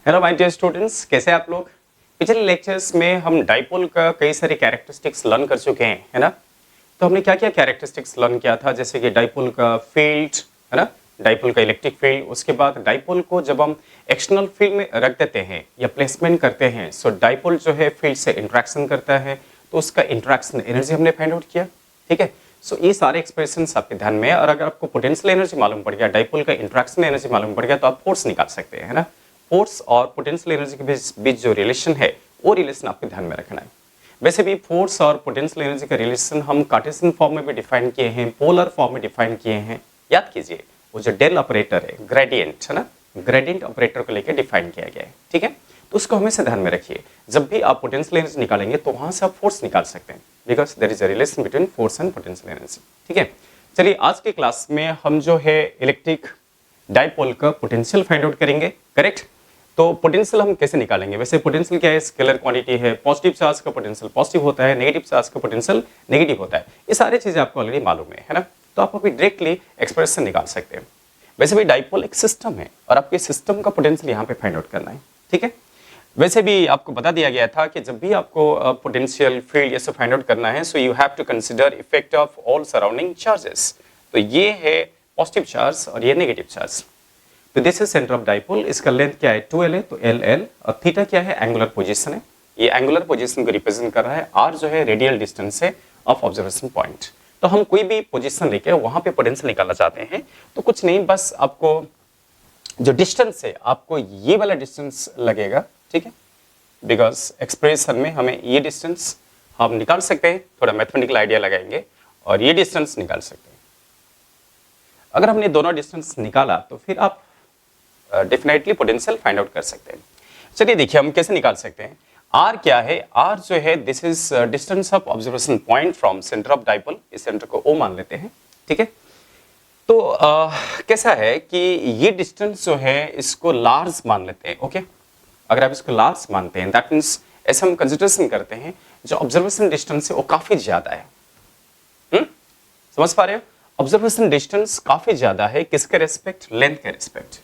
Hello my dear students, कैसे हैं आप लोग। पिछले लेक्चर्स में हम डाइपोल का कई सारे कैरेक्टरिस्टिक्स लर्न कर चुके हैं, है ना। तो हमने क्या क्या कैरेक्टरिस्टिक्स लर्न किया था, जैसे कि डाइपोल का फील्ड, है ना, डाइपोल का इलेक्ट्रिक फील्ड। उसके बाद डाइपोल को जब हम एक्सटर्नल फील्ड में रख देते हैं या प्लेसमेंट करते हैं, सो डाइपोल जो है फील्ड से इंट्रैक्शन करता है, तो उसका इंट्रैक्शन एनर्जी हमने फाइंड आउट किया। ठीक है, सो ये सारे एक्सप्रेशंस आपके ध्यान में है। और अगर आपको पोटेंशियल एनर्जी मालूम पड़ गया, डाइपोल का इंट्रैक्शन एनर्जी मालूम पड़ गया, तो आप फोर्स निकाल सकते हैं, है ना। फोर्स और पोटेंशियल एनर्जी के बीच जो रिलेशन है, वो रिलेशन आपके ध्यान में रखना है। वैसे भी फोर्स और पोटेंशियल एनर्जी का रिलेशन हम कार्टेशियन फॉर्म में भी डिफाइन किए हैं, पोलर फॉर्म में डिफाइन किए हैं। याद कीजिए, वो जो डेल ऑपरेटर है, ग्रेडियंट, है ना, ग्रेडियंट ऑपरेटर को लेकर डिफाइन किया गया है। ठीक है, तो उसको हमेशा ध्यान में रखिए। जब भी आप पोटेंशियल एनर्जी निकालेंगे तो वहां से आप फोर्स निकाल सकते हैं, because there is a relation between force and potential energy. ठीक है, चलिए आज के क्लास में हम जो है इलेक्ट्रिक डाइपोल का पोटेंशियल फाइंड आउट करेंगे। करेक्ट, तो पोटेंशियल हम कैसे निकालेंगे। वैसे पोटेंशियल क्या है, स्केलर क्वांटिटी है। पॉजिटिव चार्ज का पोटेंशियल पॉजिटिव होता है, नेगेटिव चार्ज का पोटेंशियल नेगेटिव होता है। ये सारी चीजें आपको ऑलरेडी मालूम है ना। तो आप अभी डायरेक्टली एक्सप्रेशन निकाल सकते हैं। वैसे भी डाइपोल एक सिस्टम है और आपके सिस्टम का पोटेंशियल यहाँ पे फाइंड आउट करना है। ठीक है, वैसे भी आपको बता दिया गया था कि जब भी आपको पोटेंशियल फील्ड ये सब फाइंड आउट करना है, so you have to consider effect of all surrounding charges. तो ये है पॉजिटिव चार्ज और ये नेगेटिव चार्ज। तो this is centre of dipole. इसका लेंथ क्या है, 2l है, तो LL। और थीटा क्या है, एंगुलर पोजीशन है। ये एंगुलर पोजीशन को रिप्रेजेंट कर रहा है। R जो है रेडियल डिस्टेंस है ऑफ ऑब्जर्वेशन पॉइंट। तो हम कोई भी पोजीशन लेके वहां पे पोटेंशियल निकालना चाहते हैं, तो कुछ नहीं, बस आपको जो डिस्टेंस है, आपको ये वाला डिस्टेंस लगेगा। ठीक है, बिकॉज एक्सप्रेशन में हमें ये डिस्टेंस हम निकाल सकते हैं, थोड़ा मैथमेटिकल आइडिया लगाएंगे और ये डिस्टेंस निकाल सकते हैं। अगर हमने दोनों डिस्टेंस निकाला तो फिर आप डेफिनेटली पोटेंशियल फाइंड आउट कर सकते हैं। चलिए देखिए हम कैसे निकाल सकते हैं। R क्या है, R जो है this is distance of observation point from centre of dipole. इस सेंटर को O मान लेते हैं। ठीक है, तो कैसा है कि ये डिस्टेंस जो है इसको लार्ज मान लेते हैं। ओके, अगर आप इसको लार्ज मानते हैं, दैट मीन्स ऐसा हम कंसिडरेशन करते हैं जो ऑब्जर्वेशन डिस्टेंस है वो काफी ज्यादा है। समझ पा रहे हो, ऑब्जर्वेशन डिस्टेंस काफी ज्यादा है, किसके रेस्पेक्ट, लेंथ के रेस्पेक्ट।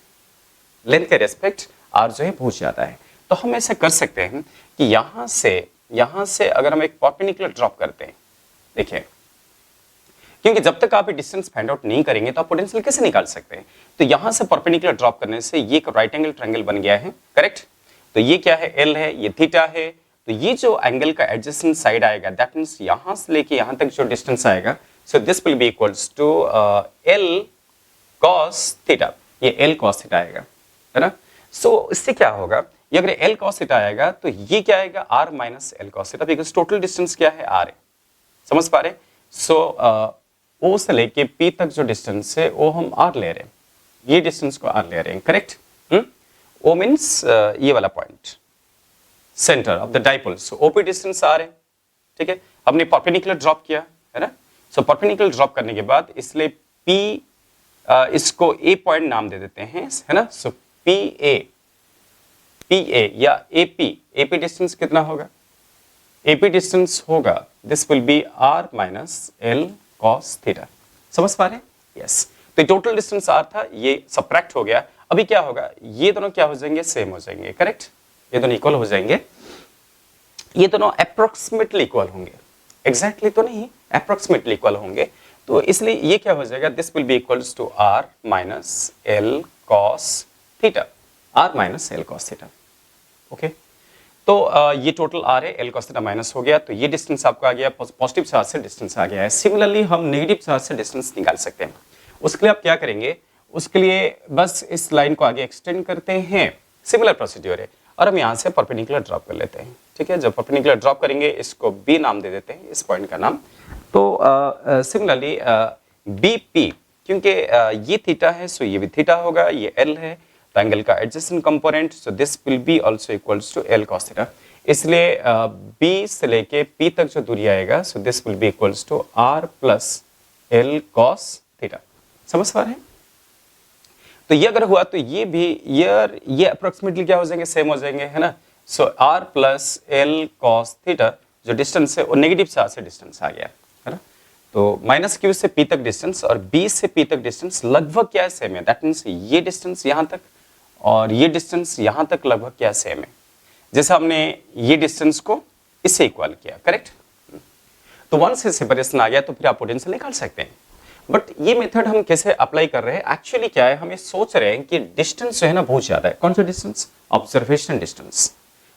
लेंथ के रेस्पेक्ट R जो है बहुत ज्यादा है। तो हम ऐसा कर सकते हैं कि यहां से अगर हम एक परपेंडिकुलर ड्रॉप करते हैं, देखिए, क्योंकि जब तक आप डिस्टेंस फाइंड आउट नहीं करेंगे तो आप पोटेंशियल कैसे निकाल सकते हैं। तो यहां से परपेंडिकुलर ड्रॉप करने से ये एक राइट एंगल ट्रायंगल बन गया है। करेक्ट, तो ये क्या है, L है, ये थीटा है। तो ये जो एंगल का एडजेसेंट साइड आएगा, दैट मींस यहां से लेके यहां तक जो डिस्टेंस आएगा, so this will be equals to L cos theta. ये L cos थीटा आएगा, है ना। सो इससे क्या होगा, ये अगर L cos थीटा आएगा तो ये क्या आएगा, R minus L cos theta, because total distance क्या है, R है। समझ पा रहे। सो O से लेके P तक जो डिस्टेंस है वो हम R ले रहे हैं, ये डिस्टेंस को R ले रहे हैं। करेक्ट, O मीन्स ये वाला point, centre of the dipole. So OP distance R है। ठीक है, हमने परपेंडिकुलर ड्रॉप किया, है ना। सो परपेंडिकुलर ड्रॉप करने के बाद इसलिए P इसको A पॉइंट नाम दे देते हैं, है ना। सो PA या AP डिस्टेंस कितना होगा, AP डिस्टेंस होगा, this will B R minus L cos theta. समझ पा रहे हैं, यस। तो टोटल डिस्टेंस R था, ये सबट्रैक्ट हो गया। अभी क्या होगा, ये दोनों क्या हो जाएंगे, सेम हो जाएंगे। करेक्ट, ये दोनों इक्वल हो जाएंगे, ये दोनों अप्रोक्सीमेटली इक्वल होंगे, एग्जैक्टली तो नहीं, अप्रोक्सीमेटली इक्वल होंगे। तो इसलिए ये क्या हो जाएगा, this will be equals to R minus L cos theta, R minus L cos theta. Okay, तो ये टोटल R है, L cos थीटा माइनस हो गया, तो ये डिस्टेंस आपको आ गया, पॉजिटिव चार्ज से डिस्टेंस आ गया है। सिमिलरली हम नेगेटिव चार्ज से डिस्टेंस निकाल सकते हैं। उसके लिए आप क्या करेंगे, उसके लिए बस इस लाइन को आगे एक्सटेंड करते हैं, सिमिलर प्रोसीड्यूर है, और हम यहाँ से परपेंडिकुलर ड्रॉप कर लेते हैं। ठीक है, जब परपेंडिकुलर ड्रॉप करेंगे इसको B नाम दे देते हैं, इस पॉइंट का नाम। तो सिमिलरली BP, क्योंकि ये थीटा है, सो ये भी थीटा होगा, ये L है, तो एंगल का adjacent component, so this will be also equals to L cos theta. इसलिए B से लेके P तक जो दूरी आएगा, so this will be equals to R plus L cos theta. समझ पा रहे हैं। तो ये अगर हुआ तो ये भी ये अप्रोक्सीमेटली क्या हो जाएंगे, सेम हो जाएंगे, है ना। सो R plus L cos theta जो डिस्टेंस है वो नेगेटिव चार्ज से डिस्टेंस आ गया, है ना। तो माइनस Q से P तक डिस्टेंस और B से P तक डिस्टेंस लगभग क्या है, सेम है। दैट मीन्स ये डिस्टेंस यहाँ तक और ये डिस्टेंस यहां तक लगभग क्या सेम है, जैसे हमने ये डिस्टेंस को इससे इक्वल किया, करेक्ट। तो वन से सेपरेशन आ गया तो फिर आप पोटेंशियल निकाल सकते हैं। बट ये मेथड हम कैसे अप्लाई कर रहे हैं, एक्चुअली क्या है, हम ये सोच रहे हैं कि डिस्टेंस जो है ना बहुत ज्यादा है। कौन सा डिस्टेंस? Observation distance.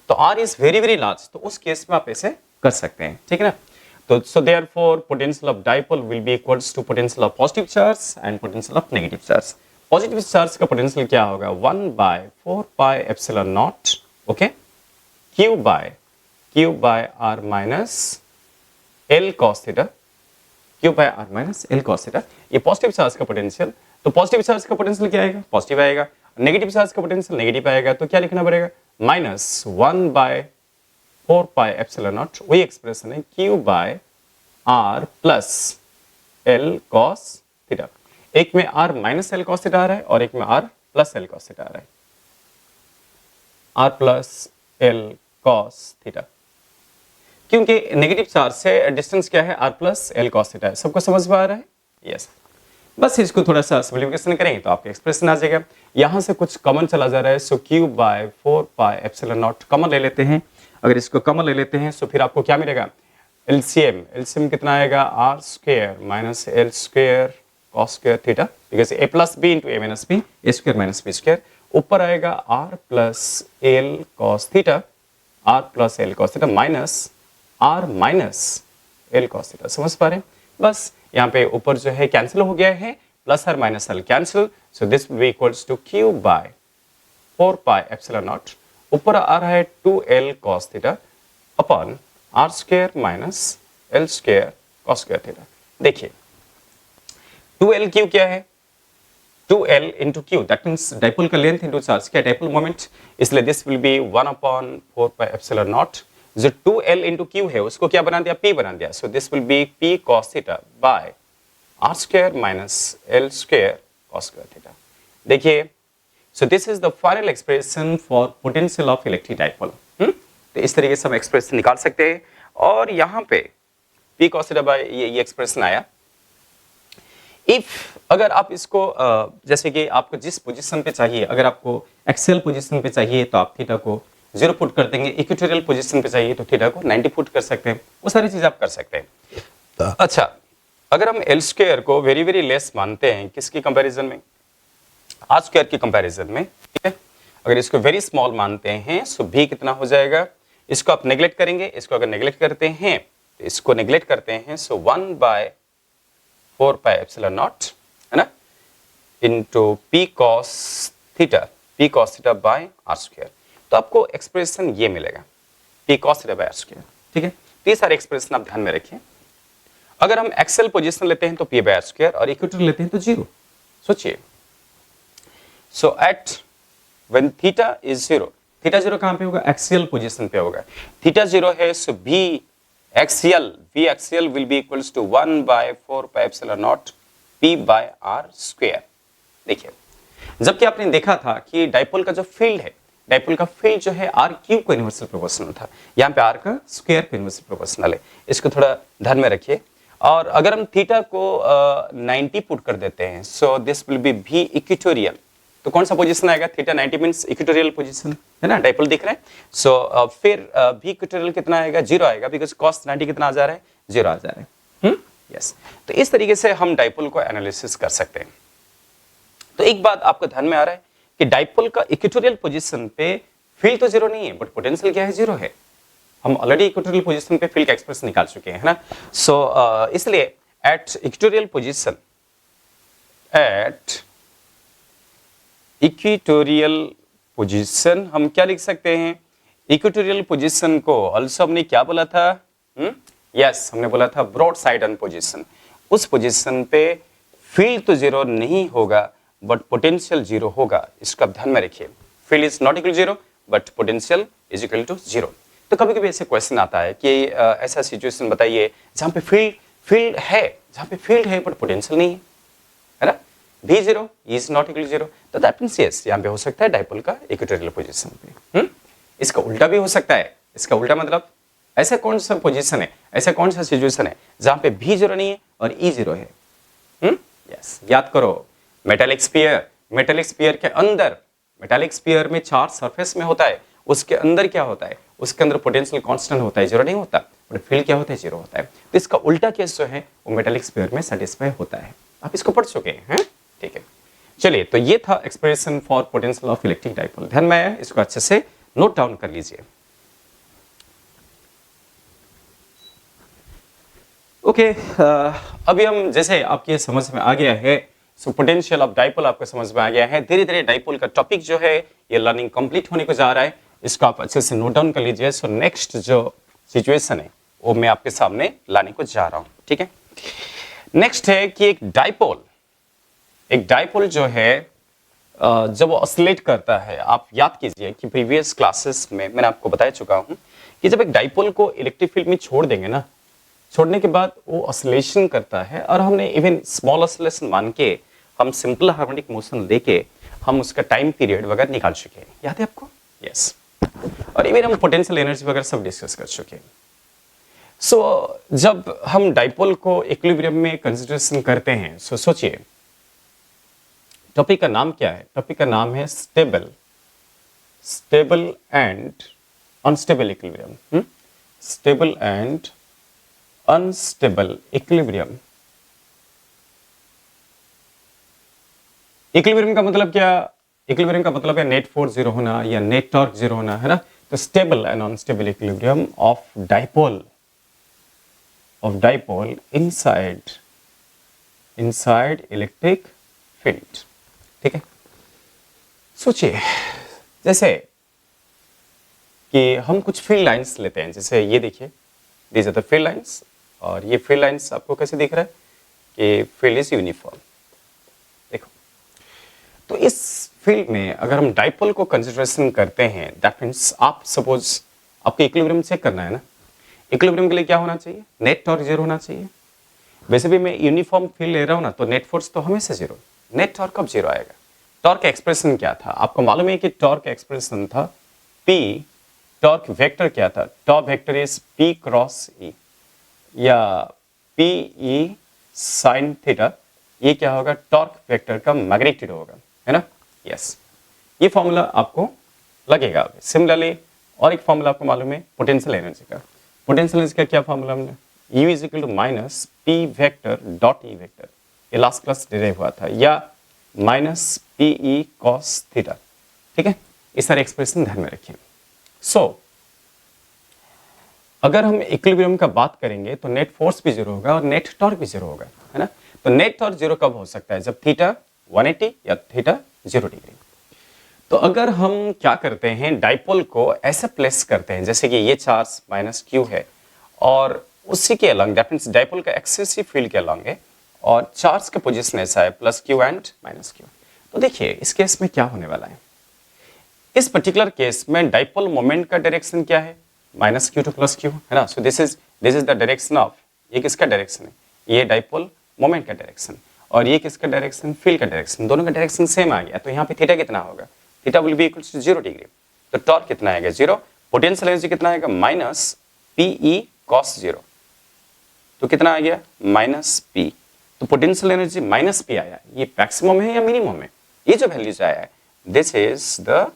तो r is very very large, तो उस केस में आप ऐसे कर सकते हैं, ठीक है ना। तो so therefore potential of dipole will be equals to potential of positive charge and potential of negative charge. Positive charge का पोटेंशियल क्या होगा? 1/4πε0, okay, Q by r minus L cos theta, Q by r minus L cos theta। ये positive charge का potential, तो positive charge का potential क्या आएगा? Positive आएगा। नेगेटिव चार्ज का पोटेंशियल नेगेटिव आएगा, तो क्या लिखना पड़ेगा? -1/4πε0, वही एक्सप्रेशन है Q by r plus L cos theta। एक में r minus L cos theta आ रहा है और एक में r plus L cos theta आ रहा है, r plus L cos theta, क्योंकि नेगेटिव चार्ज से डिस्टेंस क्या है? r plus L cos theta है। सबको समझ में आ रहा है? यस। बस इसको थोड़ा सा सिंपलीफिकेशन करेंगे तो आपका एक्सप्रेशन आ जाएगा। यहां से कुछ कॉमन चला जा रहा है, सो Q by 4πε0 कॉमन ले लेते हैं। अगर इसको कॉमन ले लेते हैं तो फिर आपको क्या मिलेगा? एलसीएम कितना आएगा? r square minus L square cos square theta, because a plus b into a minus b, a square minus b square, ऊपर आएगा r plus L cos theta, r plus L cos theta minus r minus L cos theta। समझ पा रहे हैं? बस यहाँ पे ऊपर जो है कैंसिल हो गया है, प्लस और minus L cancel, so this will be equals to Q by 4πε0, ऊपर आ रहा है 2L cos theta upon r square minus L square cos square theta। देखिए 2L क्या है? 2L into Q, that means dipole का length into charge क्या? Dipole moment, इसलिए this will B 1/4πε0। जो 2L into Q है उसको क्या बना दिया? P बना दिया, सो this will B P cos theta by r square minus L square cos square theta। देखिए, so this is the final expression for potential of electric dipole। तो इस तरीके से हम एक्सप्रेशन निकाल सकते हैं। और यहाँ पे P cos theta by ये एक्सप्रेशन आया। इफ अगर आप इसको जैसे कि आपको जिस पोजीशन पे चाहिए, अगर आपको एक्सेल पोजीशन पे चाहिए तो आप थीटा को 0 पुट कर देंगे, इक्वेटोरियल पोजीशन पे चाहिए तो थीटा को 90 पुट कर सकते हैं, वो सारी चीज आप कर सकते हैं। अच्छा, अगर हम एल स्क्वायर को वेरी वेरी लेस मानते हैं, किसकी कंपैरिजन में? आर स्क्वायर की कंपैरिजन में, ठीक है। अगर इसको वेरी स्मॉल मानते हैं सो भी कितना हो जाएगा? इसको आप नेग्लेक्ट करेंगे, इसको अगर नेग्लेक्ट करते हैं तो इसको नेग्लेक्ट करते हैं, सो 1/4πε0 है ना, into P cos theta by r square. तो आपको एक्सप्रेशन ये मिलेगा P cos theta by r square, ठीक है। तो ये सारे एक्सप्रेशन आप ध्यान में रखिए। अगर हम एक्सेल पोजीशन लेते हैं तो P by r स्क्वायर और इक्वेटर लेते हैं तो 0। सोचिए, so at when theta is 0, theta 0 कहां पे होगा? एक्सियल पोजीशन पे होगा। थीटा 0 है, सो V axial will be equals to 1/4πε0 P by r square. देखिए, जबकि आपने देखा था कि डाइपोल का जो फील्ड है, डाइपोल का फील्ड जो है r क्यूब को इनवर्सल प्रोपोर्शनल था, यहाँ पे r का स्क्वायर को इनवर्सल प्रोपोर्शनल है। इसको थोड़ा ध्यान में रखिए। और अगर हम थीटा को 90 पुट कर देते हैं, सो this will B V equatorial. तो कौन सा पोजीशन आएगा? थीटा 90 मींस इक्वेटोरियल पोजीशन है ना, डाइपोल दिख रहा है। सो फिर V इक्वेटोरियल कितना आएगा? 0 आएगा, बिकॉज cos 90 कितना आ जा रहा है? 0 आ जा रहा है। यस। तो इस तरीके से हम डाइपोल को एनालिसिस कर सकते हैं। तो एक बात आपको ध्यान में आ रहा है कि डाइपोल का इक्वेटोरियल पोजीशन पे फील्ड तो 0 नहीं है, बट पोटेंशियल क्या है? 0 है। हम ऑलरेडी इक्वेटोरियल पोजीशन पे फील्ड का एक्सप्रेशन निकाल चुके हैं, है ना। सो इसलिए एट इक्वेटोरियल पोजीशन हम क्या लिख सकते हैं? इक्वेटोरियल पोजीशन को ऑल्सो हमने क्या बोला था? यस, हमने बोला था ब्रॉड साइड ऑन पोजीशन। उस पोजीशन पे फील्ड तो 0 नहीं होगा, बट पोटेंशियल 0 होगा। इसका ध्यान में रखिए। Field is not equal 0, but potential is equal to 0। तो कभी कभी ऐसे क्वेश्चन आता है कि ऐसा सिचुएशन बताइए जहां पे फील्ड है बट पोटेंशियल नहीं है ना, V0 इज नॉट इक्वल 0। तो दैट मींस यस, यहाँ पे हो सकता है डाइपोल का इक्वेटोरियल पोजीशन पे। इसका उल्टा भी हो सकता है। इसका उल्टा मतलब ऐसा कौन सा पोजीशन है, ऐसा कौन सा सिचुएशन है जहां पे V0 नहीं है और E0 है? यस, याद करो, मेटालिक स्फीयर के अंदर मेटालिक स्फीयर में चार्ज सरफेस में होता है, उसके अंदर क्या होता है, उसके अंदर पोटेंशियल कांस्टेंट होता है, जीरो नहीं होता, और फील्ड क्या होता है, जीरो होता है। तो इसका उल्टा केस जो है वो मेटालिक स्फीयर में सेटिस्फाई होता है। आप इसको पढ़ चुके हैं, ठीक है। चलिए, तो ये था expression for potential of electric dipole. ध्यान में आया, इसको अच्छे से नोट डाउन कर लीजिए। ओके, अभी हम जैसे आपके समझ में आ गया है, सो पोटेंशियल ऑफ डाइपोल आपको समझ में आ गया है। धीरे धीरे डाइपोल का टॉपिक जो है ये लर्निंग कंप्लीट होने को जा रहा है, इसको आप अच्छे से नोट डाउन कर लीजिए। सो नेक्स्ट जो सिचुएशन है वो मैं आपके सामने लाने को जा रहा हूं, ठीक है। नेक्स्ट है कि एक डाइपोल जो है जब वो ऑसिलेट करता है, आप याद कीजिए कि प्रीवियस क्लासेस में मैंने आपको बता चुका हूं कि जब एक डाइपोल को इलेक्ट्रिक फील्ड में छोड़ देंगे ना, छोड़ने के बाद वो ऑसिलेशन करता है, और हमने इवन स्मॉल ऑसिलेशन मान के हम सिंपल हार्मोनिक मोशन लेके हम उसका टाइम पीरियड वगैरह निकाल चुके हैं, याद है आपको? यस। और इवन हम पोटेंशियल एनर्जी वगैरह सब डिस्कस कर चुके हैं। सो जब हम डाइपोल को इक्विलिब्रियम में कंसीडरेशन करते हैं, सो सोचिए टॉपिक का नाम क्या है? टॉपिक का नाम है stable and unstable equilibrium. Stable and unstable equilibrium. Equilibrium का मतलब क्या? इक्विलिब्रियम का मतलब है नेट फोर्स जीरो होना या नेट टॉर्क जीरो होना, है ना। तो stable and unstable equilibrium of dipole inside electric field, ठीक है। सोचिए जैसे कि हम कुछ फील्ड लाइंस लेते हैं, जैसे ये देखिए, these are the field lines, और ये फील्ड लाइंस आपको कैसे दिख रहा है कि फील्ड इज यूनिफॉर्म। देखो, तो इस फील्ड में अगर हम डाइपोल को कंसीडरेशन करते हैं, दैट मींस आप सपोज आपको इक्विलिब्रियम चेक करना है ना, इक्विलिब्रियम के लिए क्या होना चाहिए? नेट टॉर्क जीरो होना चाहिए। वैसे भी मैं यूनिफॉर्म फील्ड ले रहा हूं ना, तो नेट फोर्स तो हमेशा जीरो, नेट टॉर्क कब जीरो आएगा? टॉर्क का एक्सप्रेशन क्या था आपको मालूम है कि टॉर्क का एक्सप्रेशन था P, टॉर्क वेक्टर क्या था? Torque vector is P cross E या PE साइन थीटा। ये क्या होगा? टॉर्क वेक्टर का मैग्नीट्यूड होगा, है ना। यस, ये फॉर्मूला आपको लगेगा। सिमिलरली और एक फॉर्मूला आपको मालूम है पोटेंशियल एनर्जी का। पोटेंशियल एनर्जी का क्या फॉर्मूला हमने? U is equal to minus P vector dot E vector, ये लास्ट क्लास डिराइव हुआ था, या माइनस PE cos थीटा, ठीक है। इस सारे एक्सप्रेशन ध्यान में रखिए। सो अगर हम इक्विलिब्रियम का बात करेंगे तो नेट फोर्स भी जीरो होगा और नेट टॉर्क भी जीरो होगा, है ना। तो नेट टॉर्क जीरो कब हो सकता है? जब थीटा 180 या थीटा 0 डिग्री। तो अगर हम क्या करते हैं, डाइपोल को ऐसे प्लेस करते हैं जैसे कि ये चार्ज माइनस Q है और उसी के अलॉन्ग, दैट मींस डाइपोल का एक्सेसिव फील्ड के अलॉन्ग है, और चार्ज का पोजीशन ऐसा है plus Q and minus Q। तो देखिए इस केस में क्या होने वाला है, इस पर्टिकुलर केस में डाइपोल मोमेंट का डायरेक्शन क्या है? Minus Q two plus Q, है ना। सो this is the direction of, ये किसका डायरेक्शन है? ये डाइपोल मोमेंट का डायरेक्शन, और ये किसका डायरेक्शन? फील्ड का डायरेक्शन। दोनों का डायरेक्शन सेम आ गया, तो यहाँ पे थीटा कितना होगा? Theta will be equal to 0 degree. तो टॉर्क कितना आएगा? 0। पोटेंशियल एनर्जी कितना आएगा? Minus PE cos 0। तो कितना आ गया? Minus P। तो पोटेंशियल एनर्जी माइनस P आया, ये मैक्सिमम है या मिनिमम है? ये जो वैल्यूज आया है, this is the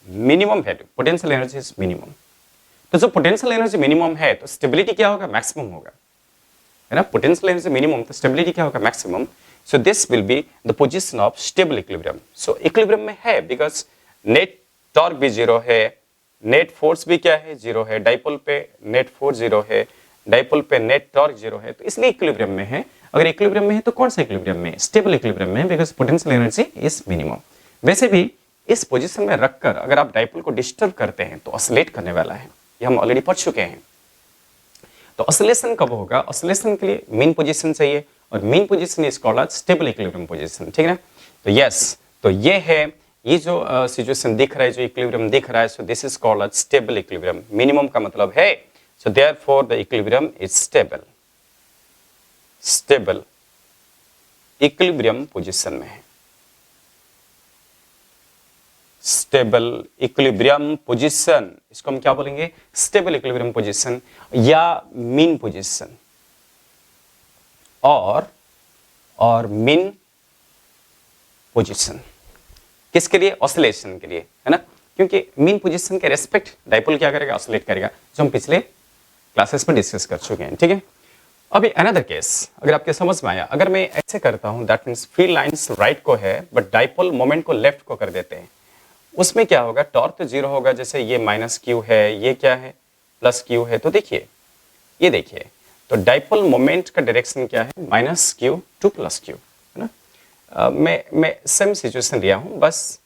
minimum value, potential energy is minimum. तो जो पोटेंशियल एनर्जी मिनिमम है तो स्टेबिलिटी क्या होगा? मैक्सिमम होगा, है ना। पोटेंशियल एनर्जी मिनिमम तो स्टेबिलिटी क्या होगा? Maximum. So this will be the position of stable equilibrium. So equilibrium में है बिकॉज नेट टॉर्क भी जीरो है, नेट फोर्स भी क्या है? जीरो है। डाइपोल पे नेट फोर्स जीरो है, डाइपोल पे नेट टॉर्क जीरो है, तो इसलिए इक्विलिब्रियम में है। अगर इक्विलिब्रियम में है तो कौन सा इक्विलिब्रियम में? स्टेबल इक्विलिब्रियम में, because potential energy is minimum. वैसे भी इस पोजीशन में रखकर अगर आप डाइपोल को डिस्टर्ब करते हैं तो ऑसिलेट करने वाला है, ये हम ऑलरेडी पढ़ चुके हैं। तो ऑसिलेशन कब होगा? ऑसिलेशन के लिए मीन पोजीशन चाहिए, और mean position is called as stable equilibrium position, ठीक है ना। तो यस, तो ये है, ये जो सिचुएशन दिख रहा है, जो इक्विलिब्रियम दिख रहा है, so this is called as stable equilibrium. Minimum का मतलब है, so therefore the equilibrium is stable. Stable equilibrium position में है, स्टेबल इक्विलिब्रियम पोजीशन, इसको हम क्या बोलेंगे? स्टेबल इक्विलिब्रियम पोजीशन या मीन पोजीशन, और मीन पोजीशन, किसके लिए? ऑसिलेशन के लिए, है ना, क्योंकि मीन पोजीशन के रेस्पेक्ट डाइपोल क्या करेगा? ऑसिलेट करेगा, जो हम पिछले क्लासेस में डिस्कस कर चुके हैं, ठीक है। अभी अनदर केस अगर आपके समझ में आया, अगर मैं ऐसे करता हूं, that means field lines right को है बट डाइपोल मोमेंट को लेफ्ट को कर देते हैं, उसमें क्या होगा? टॉर्क तो जीरो होगा, जैसे ये माइनस क्यू है, ये क्या है? प्लस क्यू है। तो देखिए, ये देखिए, तो डाइपोल मोमेंट का डायरेक्शन क्या है? Minus Q two plus Q, है ना। मैं सेम सिचुएशन लिया हूं, बस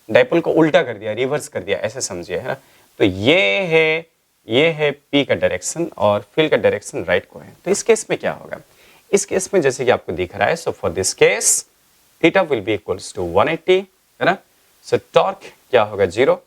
डाइपोल को उल्टा कर दिया, रिवर्स कर दिया, ऐसे समझिए, है ना। तो ये है P का डायरेक्शन और फील्ड का डायरेक्शन राइट को है। तो इस केस में क्या होगा? इस केस में जैसे कि आपको दिख रहा है, so for this case theta will be equals to 180, है ना। सो टॉर्क क्या होगा? जीरो।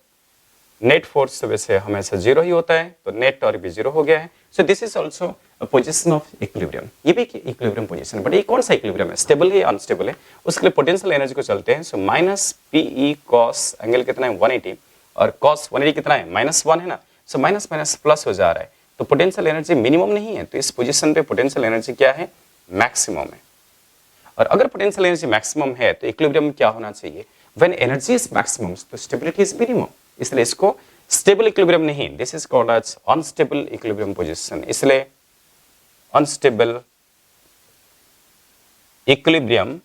नेट फोर्स तो वैसे हमेशा जीरो ही होता है, तो नेट टॉर्क भी जीरो हो गया है। So this is also a position of equilibrium. ये भी इक्विलिब्रियम पोजिशन, बट ये कौन सा इक्विलिब्रियम है? स्टेबल है या अनस्टेबल है? उसके लिए पोटेंशियल एनर्जी को चलते हैं। So minus PE cos angle कितना है? 180, और कॉस 180 कितना है? -1 है ना। सो माइनस माइनस प्लस हो जा रहा है, तो पोटेंशियल एनर्जी मिनिमम नहीं है, तो इस पोजीशन पे पोटेंशियल एनर्जी क्या है? मैक्सिमम है। और अगर पोटेंशियल एनर्जी मैक्सिमम है तो इक्विलिब्रियम क्या होना चाहिए? व्हेन एनर्जी इज मैक्सिमम तो स्टेबिलिटी इज मिनिमम, इसलिए इसको स्टेबल इक्विलिब्रियम नहीं, this is called as unstable equilibrium position, इसलिए अनस्टेबल इक्विलिब्रियम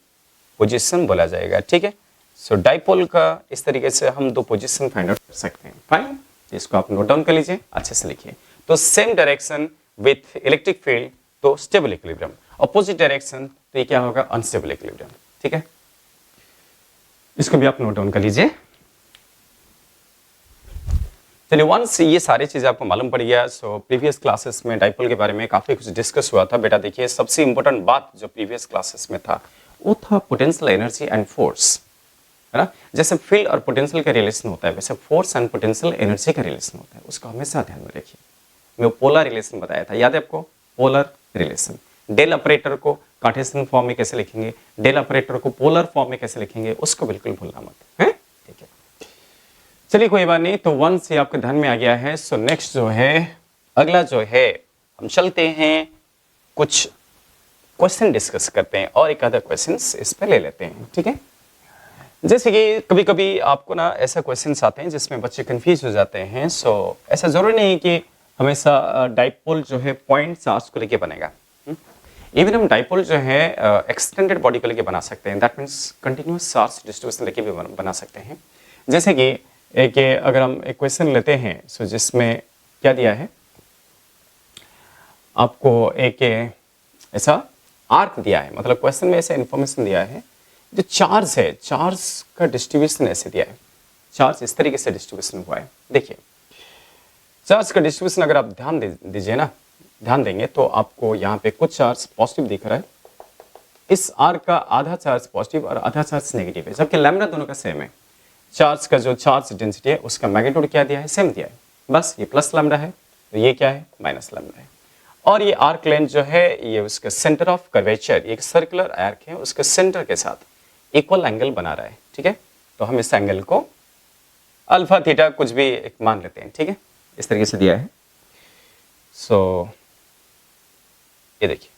पोजीशन बोला जाएगा, ठीक है। सो डाइपोल का इस तरीके से हम दो पोजीशन फाइंड आउट कर सकते हैं। फाइन, इसको आप नोट डाउन कर लीजिए, अच्छे से लिखिए। तो same direction with electric field तो स्टेबल इक्विलिब्रियम, अपोजिट डायरेक्शन तो ये क्या होगा? अनस्टेबल इक्विलिब्रियम, ठीक है। इसको भी आप नोट डाउन कर लीजिए। चलिए, वंस ये सारी चीजें आपको मालूम पड़ गया, सो प्रीवियस क्लासेस में डाइपोल के बारे में काफी कुछ डिस्कस हुआ था। बेटा देखिए, सबसे इंपॉर्टेंट बात जो प्रीवियस क्लासेस में था वो था पोटेंशियल एनर्जी एंड फोर्स, है ना। जैसे फील्ड और पोटेंशियल का रिलेशन होता है, वैसे फोर्स एंड पोटेंशियल एनर्जी का रिलेशन होता है, उसको हमेशा ध्यान में रखिए। मैं पोलर रिलेशन बताया था, याद है आपको? Polar relation. डेल ऑपरेटर को कार्टेशियन फॉर्म में कैसे लिखेंगे, डेल ऑपरेटर को पोलर फॉर्म में कैसे लिखेंगे, उसको बिल्कुल भूलना मत, है, ठीक है। चलिए, कोई बात नहीं, तो वन से आपके ध्यान में आ गया है। सो नेक्स्ट जो है, अगला जो है, हम चलते हैं कुछ क्वेश्चन डिस्कस करते हैं और एक आधा क्वेश्चन इस पर ले लेते हैं, ठीक है। जैसे कि कभी कभी आपको ना ऐसा क्वेश्चंस आते हैं जिसमें बच्चे कंफ्यूज हो जाते हैं। सो ऐसा जरूरी नहीं है कि हमेशा डाइपोल जो है पॉइंट चार्ज को लेके बनेगा। इवन हम डाइपोल जो है एक्सटेंडेड बॉडी को लेके बना सकते हैं, that means continuous charge distribution लेके भी बना सकते हैं। जैसे कि एक अगर हम एक क्वेश्चन लेते हैं, सो जिसमें क्या दिया है आपको, एक ऐसा आर्क दिया है, मतलब क्वेश्चन में ऐसा इंफॉर्मेशन दिया है, जो चार्ज है, चार्ज का डिस्ट्रीब्यूशन ऐसे दिया है, चार्ज इस तरीके से डिस्ट्रीब्यूशन हुआ है। देखिए, चार्ज का डिस्ट्रीब्यूशन अगर आप ध्यान दीजिए ना, ध्यान देंगे तो आपको यहाँ पे कुछ चार्ज पॉजिटिव दिख रहा है, इस आर्क का आधा चार्ज पॉजिटिव और आधा चार्ज नेगेटिव है, जबकि लैम्डा दोनों का सेम है। चार्ज का जो चार्ज डेंसिटी है उसका मैग्नीट्यूड क्या दिया है? सेम दिया है, बस ये प्लस लैम्डा है, तो ये क्या है? माइनस लैम्डा है। और ये आर्क लेंथ जो है, ये उसका सेंटर ऑफ कर्वेचर, एक सर्कुलर आर्क है, उसके सेंटर के साथ इक्वल एंगल बना रहा है, ठीक है। तो हम इस एंगल को अल्फा थीटा कुछ भी एक मान लेते हैं, ठीक है, इस तरीके से दिया है। सो ये देखिए,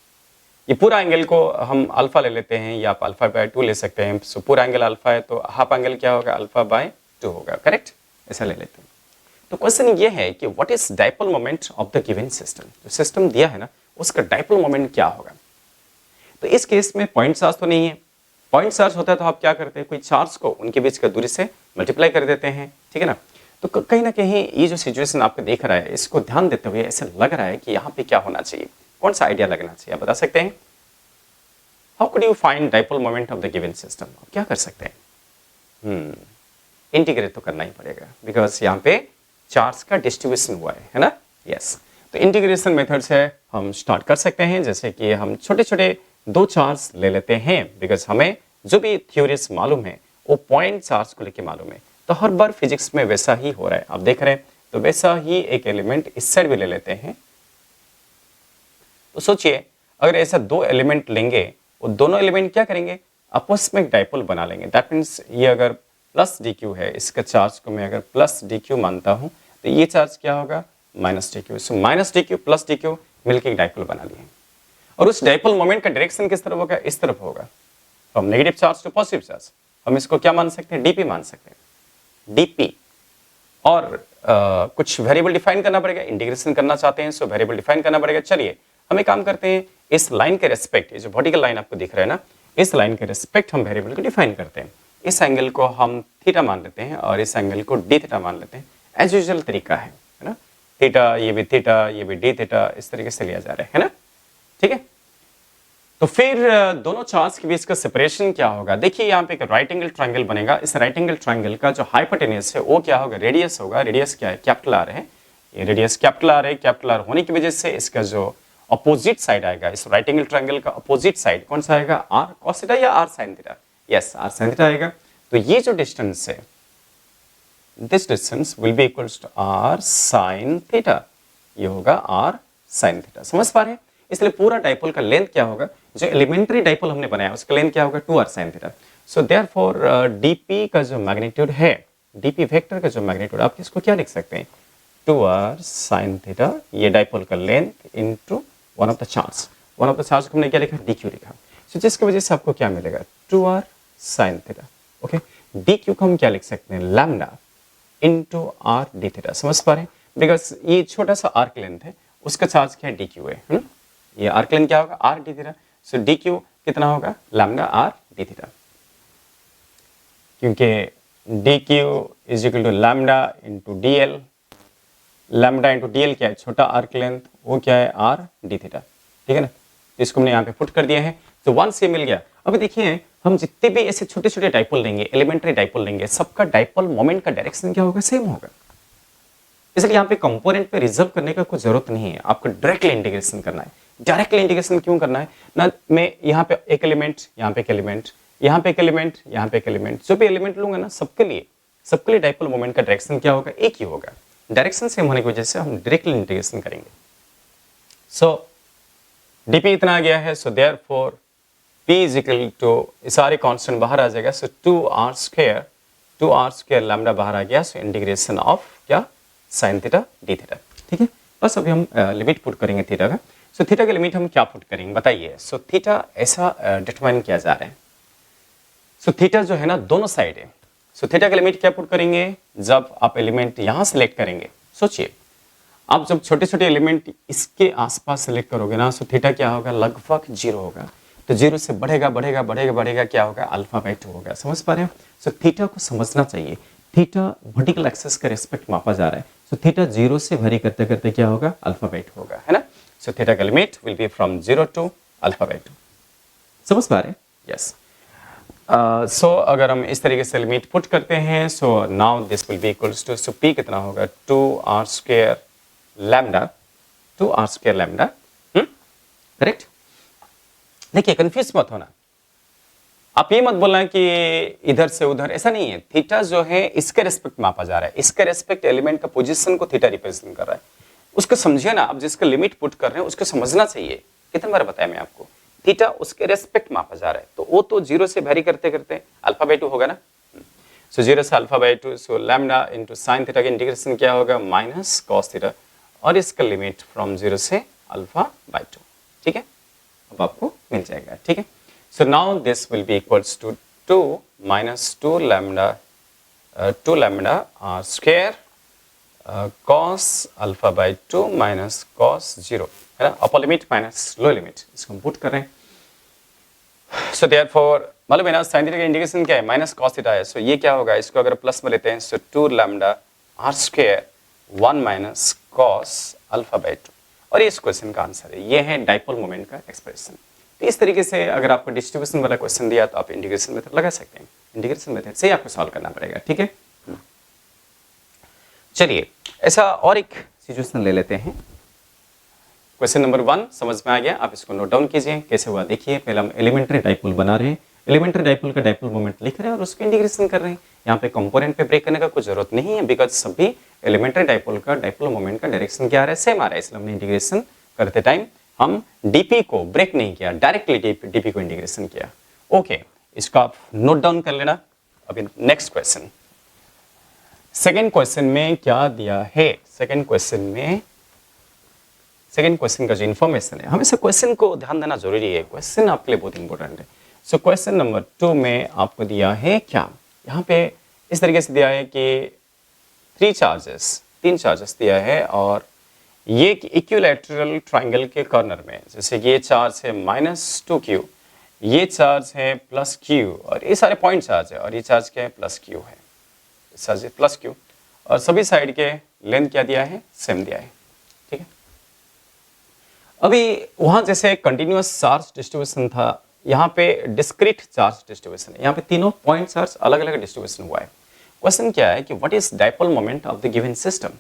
ये पूरा एंगल को हम अल्फा ले लेते हैं, या आप अल्फा बाय 2 ले सकते हैं। सो पूरा एंगल अल्फा है तो हाफ एंगल क्या होगा? अल्फा बाय 2 होगा, करेक्ट, ऐसा ले लेते हैं। तो क्वेश्चन ये है कि what is dipole moment of the given system, जो सिस्टम दिया है ना उसका डाइपोल मोमेंट क्या होगा। तो इस केस में पॉइंट चार्ज तो नहीं है, पॉइंट चार्ज होता है तो आप क्या करते हैं? कोई चार्ज को उनके बीच का दूरी से मल्टीप्लाई कर देते हैं, ठीक है ना। तो कहीं ना कहीं ये जो सिचुएशन आपको देख रहा है, इसको ध्यान देते हुए ऐसा लग रहा है कि यहाँ पे क्या होना चाहिए, कौन सा आइडिया लगना चाहिए, आप बता सकते हैं? How could you find dipole moment of the given system? आप क्या कर सकते हैं? इंटीग्रेट तो करना ही पड़ेगा, बिकॉज यहाँ पे चार्ज का डिस्ट्रीब्यूशन हुआ है ना। यस, तो इंटीग्रेशन मेथड से हम स्टार्ट कर सकते हैं। जैसे कि हम छोटे छोटे दो चार्ज ले लेते हैं, बिकॉज हमें जो भी थ्योरीज मालूम है वो पॉइंट चार्ज को लेके मालूम है, तो हर बार फिजिक्स में वैसा ही हो रहा है, आप देख रहे हैं। तो वैसा ही एक एलिमेंट इस साइड भी ले लेते हैं। तो सोचिए, अगर ऐसा दो एलिमेंट लेंगे, वो दोनों एलिमेंट क्या करेंगे? आपस में एक डाइपोल बना लेंगे। दैट मीन्स ये अगर प्लस डी क्यू है, इसका चार्ज को मैं अगर प्लस डी क्यू मानता हूं, तो ये चार्ज क्या होगा? Minus D Q. So minus D Q plus D Q मिलकर एक डाइपोल बना लिए। और उस डाइपोल मोमेंट का डायरेक्शन किस तरफ होगा? इस तरफ होगा, from negative charge to positive charge. हम इसको क्या मान सकते हैं, डीपी मान सकते हैं, डीपी। और कुछ वेरिएबल डिफाइन करना पड़ेगा, इंटीग्रेशन करना चाहते हैं सो वेरिएबल डिफाइन करना पड़ेगा। चलिए हम एक काम करते हैं, इस लाइन के रेस्पेक्ट, ये जो वर्टिकल लाइन आपको दिख रहा है ना, इस लाइन के रेस्पेक्ट हम वेरिएबल को डिफाइन करते हैं। इस एंगल को हम थीटा मान लेते हैं और इस एंगल को डी थीटा मान लेते हैं। एज यूजुअल तरीका है ना, थीटा ये भी थीटा, ये भी डी थीटा, इस तरीके से लिया जा रहा है ना, ठीक है। तो फिर दोनों चार्ट्स के बीच का सेपरेशन क्या होगा, देखिए यहाँ पे एक राइट एंगल ट्रायंगल बनेगा। इस राइट एंगल ट्रायंगल का जो हाइपोटेन्यूज है वो क्या होगा, रेडियस होगा। रेडियस क्या है, कैपिटल आर है, ये रेडियस कैपिटल आर है। कैपिटल आर होने की वजह से इसका जो अपोजिट साइड आएगा, इस राइट एंगल ट्रायंगल का अपोजिट साइड कौन सा आएगा, आर कॉस थीटा या r sine theta, yes r sine theta आएगा। तो ये जो डिस्टेंस है, this distance will be equals to r sine theta, ये होगा आर साइन थीटा। समझ पा रहे हैं, इसलिए पूरा डाइपोल का लेंथ क्या होगा, जो एलिमेंट्री डाइपोल हमने बनाया उसका लेंथ क्या होगा, 2r sin theta. So therefore DP का जो मैग्नीट्यूड है, डीपी वेक्टर का जो मैग्नीट्यूड, आप इसको क्या लिख सकते हैं, 2r sin थीटा, ये डाइपोल का length into one of the charge. One of the charge को हमने क्या लिखा, dq लिखा। सो जिसकी वजह से आपको क्या मिलेगा, 2r sin theta. Okay, dq को हम क्या लिख सकते हैं, lambda into r d theta. समझ पा रहे हैं, बिकॉज ये छोटा सा आर्क लेंथ है, उसका चार्ज क्या है, dq है ना? ये आर्क लेंथ क्या होगा, r d theta. So dq कितना होगा, लैम्डा r d थीटा, क्योंकि dq is equal to lambda into dl। Lambda into dl क्या है, छोटा आर्क लेंथ, वो क्या है, r d थीटा, ठीक है ना। तो इसको हमने यहाँ पे पुट कर दिया है, तो 1 से मिल गया। अब देखिए हम जितने भी ऐसे छोटे छोटे डाइपोल लेंगे, एलिमेंट्री डाइपोल लेंगे, सबका डाइपोल मोमेंट का डायरेक्शन क्या होगा, सेम होगा। इसलिए यहाँ पे कंपोनेंट पे रिजर्व करने का कोई जरूरत नहीं है, आपको डायरेक्टली इंटीग्रेशन करना है। डायरेक्टली इंटीग्रेशन क्यों करना है ना, मैं यहाँ पे एक एलिमेंट, यहाँ पे एक एलिमेंट, यहाँ पे एक एलिमेंट, यहाँ पे एक एलिमेंट, जो भी एलिमेंट लूंगा ना, सबके लिए डाइपोल मोमेंट का डायरेक्शन क्या होगा, एक ही होगा। डायरेक्शन सेम होने की वजह से हम डायरेक्टली इंटीग्रेशन करेंगे। सो डीपी इतना आ गया है, so therefore p is equal to, सारे कांस्टेंट बाहर आ जाएगा, सो 2r स्क्वायर लैम्डा बाहर आ गया। सो इंटीग्रेशन ऑफ क्या, साइन थीटा डी थीटा, ठीक है। बस अभी हम लिमिट पुट करेंगे थीटा का। सो थीटा का लिमिट हम क्या पुट करेंगे बताइए। सो थीटा ऐसा डिटरमाइन किया जा रहा है, सो थीटा जो है ना दोनों साइड है। सो थीटा का लिमिट क्या पुट करेंगे, जब आप एलिमेंट यहाँ सेलेक्ट करेंगे, सोचिए आप जब छोटे छोटे एलिमेंट इसके आसपास सेलेक्ट करोगे ना, सो थीटा क्या होगा, लगभग 0 होगा। तो 0 से बढ़ेगा बढ़ेगा बढ़ेगा बढ़ेगा, क्या होगा, अल्फा बाई 2 होगा। समझ पा रहे हो। सो थीटा को समझना चाहिए, थीटा वर्टिकल एक्सिस का रेस्पेक्ट मापा जा रहा है। सो थीटा 0 से वरी करते करते क्या होगा, अल्फा बाई 2 होगा, है ना। सो थीटा का limit will be from 0 to alpha by 2। समझ पा रहे हैं, यस। सो अगर हम इस तरीके से लिमिट पुट करते हैं, so now this will be equals to, so p कितना होगा, 2r square lambda, 2r square lambda, correct. देखिए कंफ्यूज मत होना, आप ये मत बोलना कि इधर से उधर, ऐसा नहीं है। थीटा जो है इसके रेस्पेक्ट मापा जा रहा है, इसके रेस्पेक्ट एलिमेंट का पोजीशन को थीटा रिप्रेजेंट कर रहा है। उसको समझिए ना, आप जिसका लिमिट पुट कर रहे हैं उसको समझना चाहिए। कितनी बार बताया मैं आपको, थीटा उसके रेस्पेक्ट मापा जा रहा है, तो वो तो 0 से वेरी करते करते अल्फा बाई 2 होगा ना। सो 0 से alpha by 2, so lambda into sine theta का इंटीग्रेशन क्या होगा, माइनस कॉस थीटा, और इसका लिमिट फ्रॉम 0 से अल्फा बाई 2, ठीक है। अब आपको मिल जाएगा, ठीक है। So now this will be equals to 2 minus 2 lambda r square cos alpha by 2 minus cos 0, है ना। Upper limit minus lower limit, इसको हम पुट कर रहे हैं। सो देयरफॉर मालूम है ना, साइन थीटा का इंटीग्रेशन क्या है, माइनस cos थीटा है। सो ये क्या होगा, इसको अगर प्लस में लेते हैं, सो 2 lambda r square 1 minus cos alpha by 2, और ये इस क्वेश्चन का आंसर है। ये है डाइपोल मोमेंट का एक्सप्रेशन। तो इस तरीके से अगर आपको डिस्ट्रीब्यूशन वाला क्वेश्चन दिया तो आप इंटीग्रेशन मेथड लगा सकते हैं, इंटीग्रेशन मेथड से ही आपको सॉल्व करना पड़ेगा, ठीक है। चलिए ऐसा और एक सिचुएशन ले लेते हैं। क्वेश्चन नंबर 1 समझ में आ गया, आप इसको नोट डाउन कीजिए कैसे हुआ। देखिए पहले हम एलिमेंट्री डाइपोल बना रहे हैं, एलिमेंट्री डाइपोल का डाइपोल मोमेंट लिख रहे हैं और उसको इंटीग्रेशन कर रहे हैं। यहाँ पे कंपोनेंट पे ब्रेक करने का कोई जरूरत नहीं है, बिकॉज सभी एलिमेंट्री डाइपोल का डाइपोल मोमेंट का डायरेक्शन क्या आ रहा है, सेम आ रहा है। इसलिए हमने इंटीग्रेशन करते टाइम हम डीपी को ब्रेक नहीं किया, डायरेक्टली डीपी को इंटीग्रेशन किया। ओके, इसको आप नोट डाउन कर लेना। अभी नेक्स्ट क्वेश्चन, सेकेंड क्वेश्चन में क्या दिया है। सेकेंड क्वेश्चन का जो इन्फॉर्मेशन है, हमेशा क्वेश्चन को ध्यान देना जरूरी है। क्वेश्चन आपके लिए बहुत इंपॉर्टेंट है। सो क्वेश्चन नंबर 2 में आपको दिया है क्या, यहाँ पे इस तरीके से दिया है कि तीन चार्जेस दिया है और ये इक्विलैटरल ट्राइंगल के कॉर्नर में, जैसे कि ये चार्ज है -2q, ये चार्ज है +q और ये सारे पॉइंट चार्ज है और ये चार्ज क्या है +q है, चार्ज है +q और सभी साइड के लेंथ क्या दिया है, सेम दिया है। ठीक है, अभी वहां जैसे कंटिन्यूअस चार्ज डिस्ट्रीब्यूशन था, यहाँ पे डिस्क्रीट चार्ज डिस्ट्रीब्यूशन है, यहाँ पे तीनों पॉइंट चार्ज अलग अलग डिस्ट्रीब्यूशन हुआ है। क्वेश्चन क्या है कि what is dipole moment of the given system,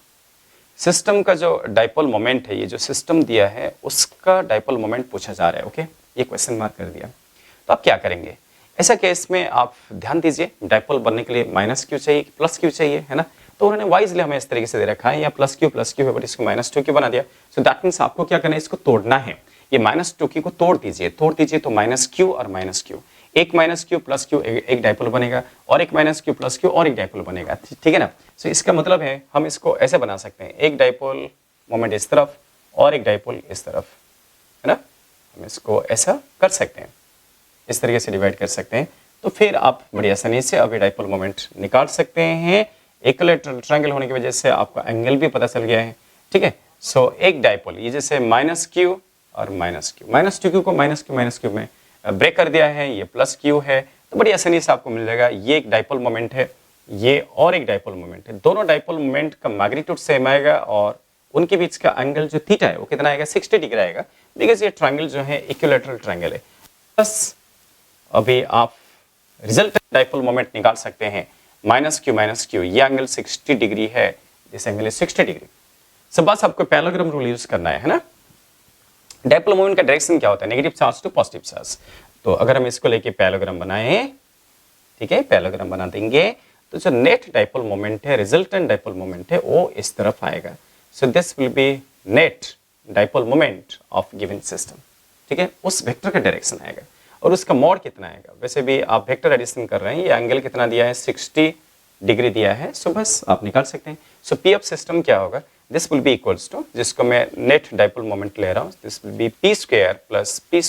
system का जो डाइपोल मोमेंट है, ये जो सिस्टम दिया है उसका डाइपोल मोमेंट पूछा जा रहा है। ओके, ये क्वेश्चन मार्क कर दिया। तो आप क्या करेंगे, ऐसा केस में आप ध्यान दीजिए, डाइपोल बनने के लिए -q चाहिए +q चाहिए, है ना। तो उन्होंने वाइजली हमें इस तरीके से दे रखा है, या +q है बट इसको -2q बना दिया। सो दैट मीन्स आपको क्या करना है, इसको तोड़ना है। ये -2q को तोड़ दीजिए तो -q और -q, एक -q +q एक डाइपोल बनेगा और एक -q +q और एक डाइपोल बनेगा। ठीक है ना। सो इसका मतलब है हम इसको ऐसे बना सकते हैं, एक डाइपोल मोमेंट इस तरफ और एक डाइपोल इस तरफ, है ना। हम इसको ऐसा कर सकते हैं, इस तरीके से डिवाइड कर सकते हैं। तो फिर आप बड़ी आसानी से अभी डाइपोल मोमेंट निकाल सकते हैं। इक्विलैटरल ट्रायंगल होने की वजह से आपको एंगल भी पता चल गया है। ठीक है, सो एक डाइपोल ये जैसे -q और -2q को -q में ब्रेक कर दिया है, ये +q है, तो बड़ी आसानी से आपको मिल जाएगा। ये एक डाइपोल मोमेंट है, ये और एक डाइपोल मोमेंट है, दोनों डाइपोल मोमेंट का मैग्नीट्यूड सेम आएगा और उनके बीच का एंगल जो थीटा है वो कितना आएगा, 60 डिग्री आएगा, बिकॉज ये ट्रायंगल जो है इक्विलैटरल ट्रायंगल है। बस अभी आप रिजल्ट डाइपोल मोमेंट निकाल सकते हैं, -q, ये एंगल 60 डिग्री है, दिस एंगल इज 60 डिग्री। सब बस आपको पैरेललोग्राम रूल यूज करना है ना। डाइपोल मोमेंट का डायरेक्शन क्या होता है, negative charge to positive charge. तो अगर हम इसको लेके पैरेललोग्राम बनाए, ठीक है, पैरेललोग्राम बना देंगे तो जो नेट डाइपोल मोमेंट है, रिजल्टेंट डाइपोल मोमेंट है, वो इस तरफ आएगा। So this will B net dipole moment of given system. ठीक है, उस वेक्टर का डायरेक्शन आएगा और उसका मोड कितना आएगा। वैसे भी आप वेक्टर एडिशन कर रहे हैं, ये एंगल कितना दिया है, 60 डिग्री दिया है। सो बस आप निकाल सकते हैं। सो पी ऑफ सिस्टम क्या होगा, this will be equals to, जिसको मैं नेट डाइपोल मोमेंट ले रहा हूँ, this will B p² + p²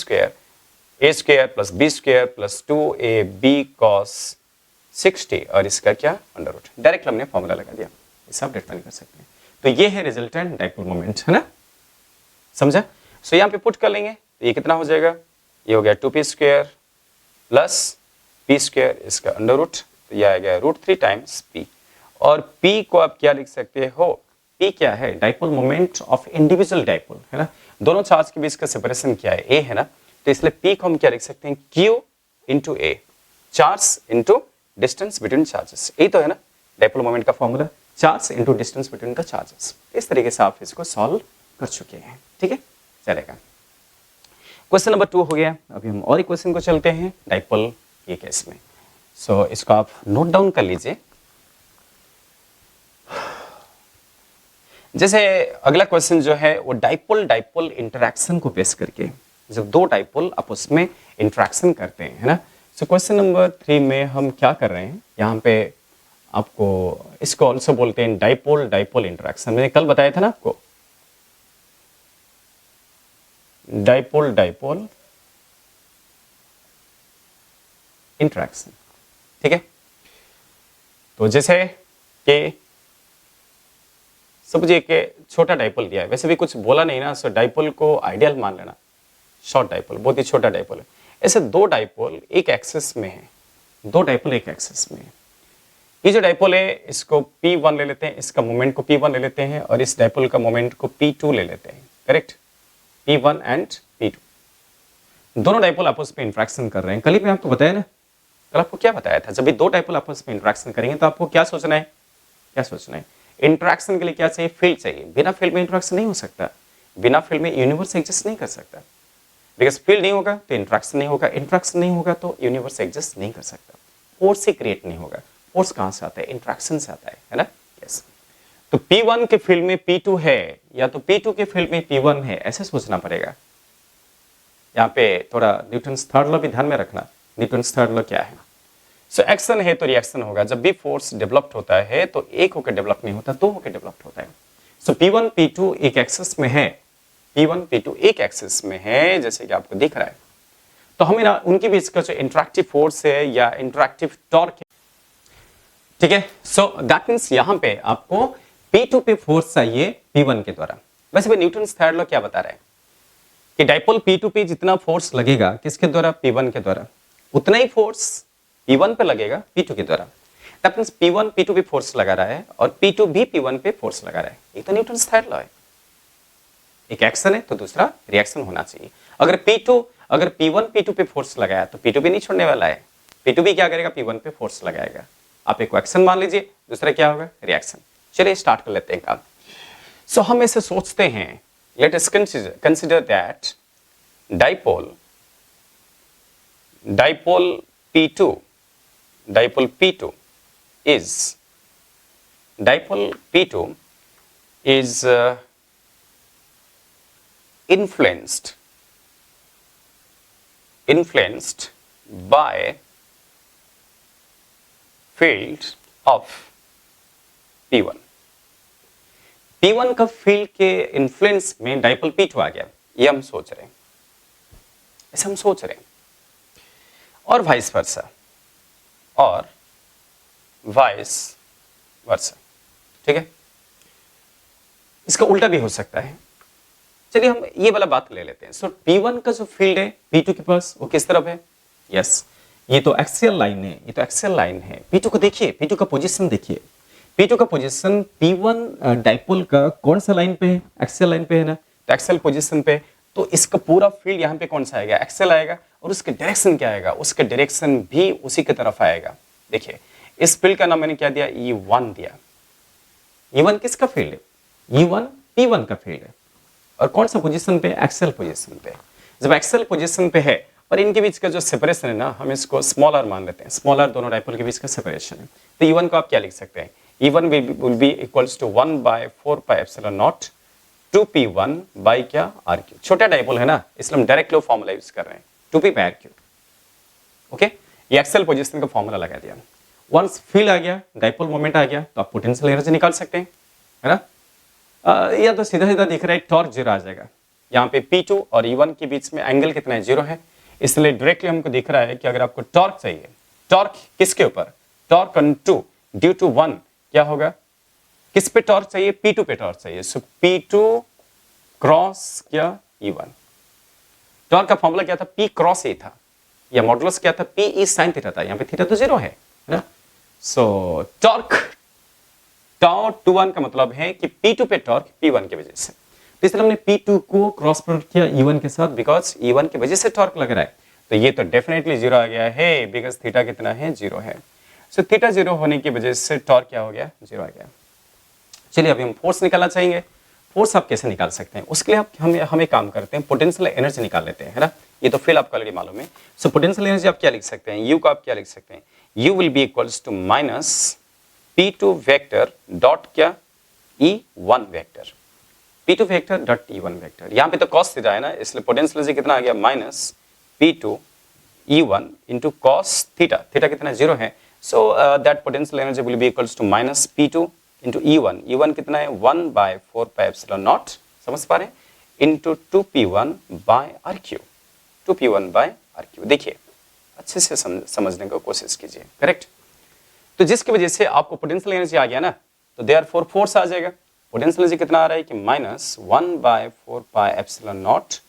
a² + b² + 2ab cos 60 और इसका क्या √ डायरेक्ट हमने फॉर्मूला लगा दिया, इसे आप डिफाइन कर सकते हैं। तो ये है रिजल्टेंट डाइपोल मोमेंट, है ना, समझा। सो यहाँ पे पुट कर लेंगे तो ये कितना हो जाएगा, ये हो गया 2p² + p², इसका √ तो यह आ गया √3 टाइम्स p। और p को आप क्या लिख सकते हो, p क्या है, dipole moment of individual dipole, है ना। दोनों चार्ज के बीच का सेपरेशन क्या है, a है ना, तो इसलिए p को हम क्या लिख सकते हैं, q × a, charge into distance between charges. यही तो है ना डाइपोल मोमेंट का formula, charge into distance between the charges. इस तरीके से आप इसको सॉल्व कर चुके हैं। ठीक है, चलेगा। क्वेश्चन नंबर 2 हो गया। अभी हम और एक क्वेश्चन को चलते हैं डाइपोल के केस में। सो इसको आप नोट डाउन कर लीजिए। जैसे अगला क्वेश्चन जो है वो डाइपोल इंटरैक्शन को बेस करके, जब दो डाइपोल आपस में इंटरैक्शन करते हैं, है ना। सो क्वेश्चन नंबर 3 में हम क्या कर रहे हैं, यहाँ पे आपको इसको ऑल्सो बोलते हैं डाइपोल इंटरैक्शन। मैंने कल बताया था ना आपको, डाइपोल इंटरैक्शन। ठीक है, तो जैसे कि समझिए कि छोटा डाइपोल दिया है, वैसे भी कुछ बोला नहीं ना, सो डाइपोल को आइडियल मान लेना, शॉर्ट डाइपोल, बहुत ही छोटा डाइपोल है। ऐसे दो डाइपोल एक एक्सिस में है, दो डाइपोल एक एक्सिस में है। ये जो डाइपोल है इसको P1 ले लेते हैं, इसका मोमेंट को P1 ले लेते हैं और इस डाइपोल का मोमेंट को P2 ले लेते हैं, करेक्ट, P1 एंड P2। दोनों डाइपोल आपस में इंटरेक्शन कर रहे हैं। कल ही मैं आपको बताया ना, कल आपको क्या बताया था, जब भी दो डाइपोल आपस में इंटरेक्शन करेंगे तो आपको क्या सोचना है, इंटरेक्शन के लिए क्या चाहिए, फील्ड चाहिए। बिना फील्ड में इंटरेक्शन नहीं हो सकता, बिना फील्ड में यूनिवर्स एग्जिस्ट नहीं कर सकता, बिकॉज फील्ड नहीं होगा तो इंटरेक्शन नहीं होगा, इंटरेक्शन नहीं होगा तो यूनिवर्स एग्जिस्ट नहीं कर सकता, फोर्स ही क्रिएट नहीं होगा। फोर्स कहां से आता है, इंटरेक्शन से आता है ना। यस, तो P1 के फील्ड में P2 है या तो P2 के फील्ड में P1 है, ऐसे सोचना पड़ेगा। यहाँ पे थोड़ा न्यूटन्स थर्ड लॉ भी ध्यान में रखना। न्यूटन्स थर्ड लॉ क्या है, सो एक्शन है तो रिएक्शन होगा। जब भी फोर्स डेवलप्ड होता है तो एक होकर डेवलप नहीं होता, दो होकर डेवलप्ड होता है। सो P1 P2 एक एक्सिस में है, P1 P2 एक एक्सिस में है, जैसे कि आपको दिख रहा है। तो तो हमें ना उनके बीच का जो इंटरेक्टिव फोर्स है या इंटरेक्टिव टॉर्क है, ठीक है। सो दैट मीन्स यहां पे आपको P2P फोर्स चाहिए P1 के द्वारा। वैसे भी न्यूटन्स थर्ड लॉ क्या बता रहा है कि डाइपोल P2P जितना फोर्स लगेगा किसके द्वारा, P1 के द्वारा, उतना ही फोर्स P1 पे लगेगा P2 के द्वारा। दैट मीन्स P1 P2 पे फोर्स लगा रहा है और P2 भी P1 पे फोर्स लगा रहा है। ये तो न्यूटन्स थर्ड लॉ है। एक एक्शन है तो दूसरा रिएक्शन होना चाहिए। अगर P1 P2 पे फोर्स लगाया तो P2 भी नहीं छोड़ने वाला है, P2 भी क्या करेगा, P1 पे फोर्स लगाएगा। आप एक एक्शन मान लीजिए, दूसरा क्या होगा, रिएक्शन। चलिए स्टार्ट कर लेते हैं काम। सो हम ऐसे सोचते हैं, let us consider that dipole P2 is influenced by field of P1। P1 का फील्ड के इन्फ्लुएंस में डाइपोल P2 आ गया, ये हम सोच रहे हैं, ऐसा हम सोच रहे हैं। और वाइस वर्सा, ठीक है। इसका उल्टा भी हो सकता है। चलिए हम ये वाला बात ले लेते हैं। सो P1 का जो फील्ड है P2 के पास, वो किस तरफ है, यस ये तो एक्सियल लाइन है, P2 को देखिए, P2 का पोजीशन देखिए, P2 का पोजीशन P1 डाइपोल का कौन सा लाइन पे है, एक्सियल लाइन पे है ना, तो एक्सियल पोजीशन पे, तो इसका पूरा फील्ड यहाँ पे कौन सा आएगा, एक्सियल आएगा। और उसके डायरेक्शन क्या आएगा, उसका डायरेक्शन भी उसी की तरफ आएगा। देखिए इस फील्ड का नाम मैंने क्या दिया, E1 दिया। E1 किसका फील्ड है, E1 P1 का फील्ड है। और कौन सा पोजीशन पे, एक्सियल पोजीशन पे। जब एक्सियल पोजीशन पे है और इनके बीच का जो सेपरेशन है ना, हम इसको स्मॉल r मान लेते हैं। स्मॉल r दोनों डाइपोल के बीच का सेपरेशन है। तो E1 को आप क्या लिख सकते हैं, E1 will be equals to 1/4πε0 2P1 by क्या, R3। छोटा डाइपोल है ना, इसलिए हम डायरेक्ट लो फॉर्मूला यूज कर रहे हैं, 2P/R3। ओके, ये एक्सियल पोजीशन का फॉर्मूला लगा दिया। वंस फील्ड आ गया, डाइपोल मोमेंट आ गया, तो आप पोटेंशियल एनर्जी निकाल सकते हैं, है ना। या तो सीधा सीधा दिख रहा है, टॉर्क 0 आ जाएगा। यहाँ पे P2 और E1 के बीच में एंगल कितना है, 0 है, इसलिए डायरेक्टली हमको दिख रहा है कि अगर आपको टॉर्क चाहिए, टॉर्क किसके ऊपर, टॉर्क ऑन 2 ड्यू टू 1 क्या होगा, किस पे टॉर्क चाहिए, P2 पे टॉर्क चाहिए। सो P2 क्रॉस क्या, E1। टॉर्क का फॉर्मूला क्या था, P क्रॉस A था, या मॉडुलस क्या था, P E sin थीटा था। यहाँ पे थीटा तो 0 है ना। सो टॉर्क टाउ टू 1 का मतलब है कि P2 पे टॉर्क P1 की वजह से। तो इसलिए हमने P2 को क्रॉस प्रोडक्ट किया E1 के साथ, बिकॉज E1 की वजह से टॉर्क लग रहा है। तो ये तो डेफिनेटली 0 आ गया है, बिकॉज थीटा कितना है, 0 है। सो थीटा 0 होने की वजह से टॉर्क क्या हो गया, 0 आ गया। चलिए अभी हम फोर्स निकालना चाहेंगे। फोर्स आप कैसे निकाल सकते हैं, उसके लिए हम एक काम करते हैं, पोटेंशियल एनर्जी निकाल लेते हैं, है ना। ये तो फील आपको ऑलरेडी मालूम है। सो पोटेंशियल एनर्जी आप क्या लिख सकते हैं, U को आप क्या लिख सकते हैं, U will be equals to minus P2 vector dot क्या, E1 vector, P2 vector dot E1 vector. यहाँ पे तो cos थीटा है ना, इसलिए पोटेंशियल एनर्जी कितना आ गया, minus P2 E1 into cos theta, theta कितना 0 है। So that potential energy will be equals to minus P2 into E1, E1 कितना है 1/4πε0, समझ पा रहे हैं, into 2P1 by RQ, 2P1 by RQ। देखिए अच्छे से समझने की कोशिश कीजिए, करेक्ट। तो जिसकी वजह से आपको पोटेंशियल एनर्जी आ गया ना, तो देयरफॉर फोर्स आ जाएगा। पोटेंशियल एनर्जी कितना आ रहा है कि minus 1/4πε0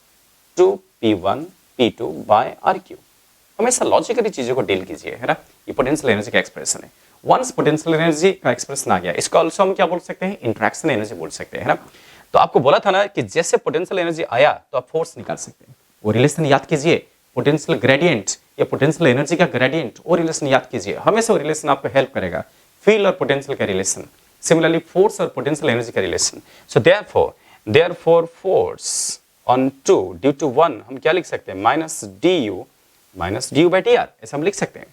2P1 P2 by RQ। हमेशा लॉजिकली चीजों को डील कीजिए, है ना। ये पोटेंशियल एनर्जी का एक्सप्रेशन है। वंस पोटेंशियल एनर्जी का एक्सप्रेशन आ गया, इसको ऑल्सो हम क्या बोल सकते हैं, इंटरेक्शन एनर्जी बोल सकते हैं, है ना। तो आपको बोला था ना कि जैसे पोटेंशियल एनर्जी आया तो आप फोर्स निकाल सकते हैं। वो रिलेशन याद कीजिए, पोटेंशियल ग्रेडियंट या पोटेंशियल एनर्जी का ग्रेडियंट, वो रिलेशन याद कीजिए, हमेशा वो रिलेशन आपको हेल्प करेगा। फील्ड और पोटेंशियल का रिलेशन, सिमिलरली फोर्स और पोटेंशियल एनर्जी का relation. So therefore force on 2 due to 1 हम क्या लिख सकते हैं, माइनस du बाई dr, ऐसा हम लिख सकते हैं।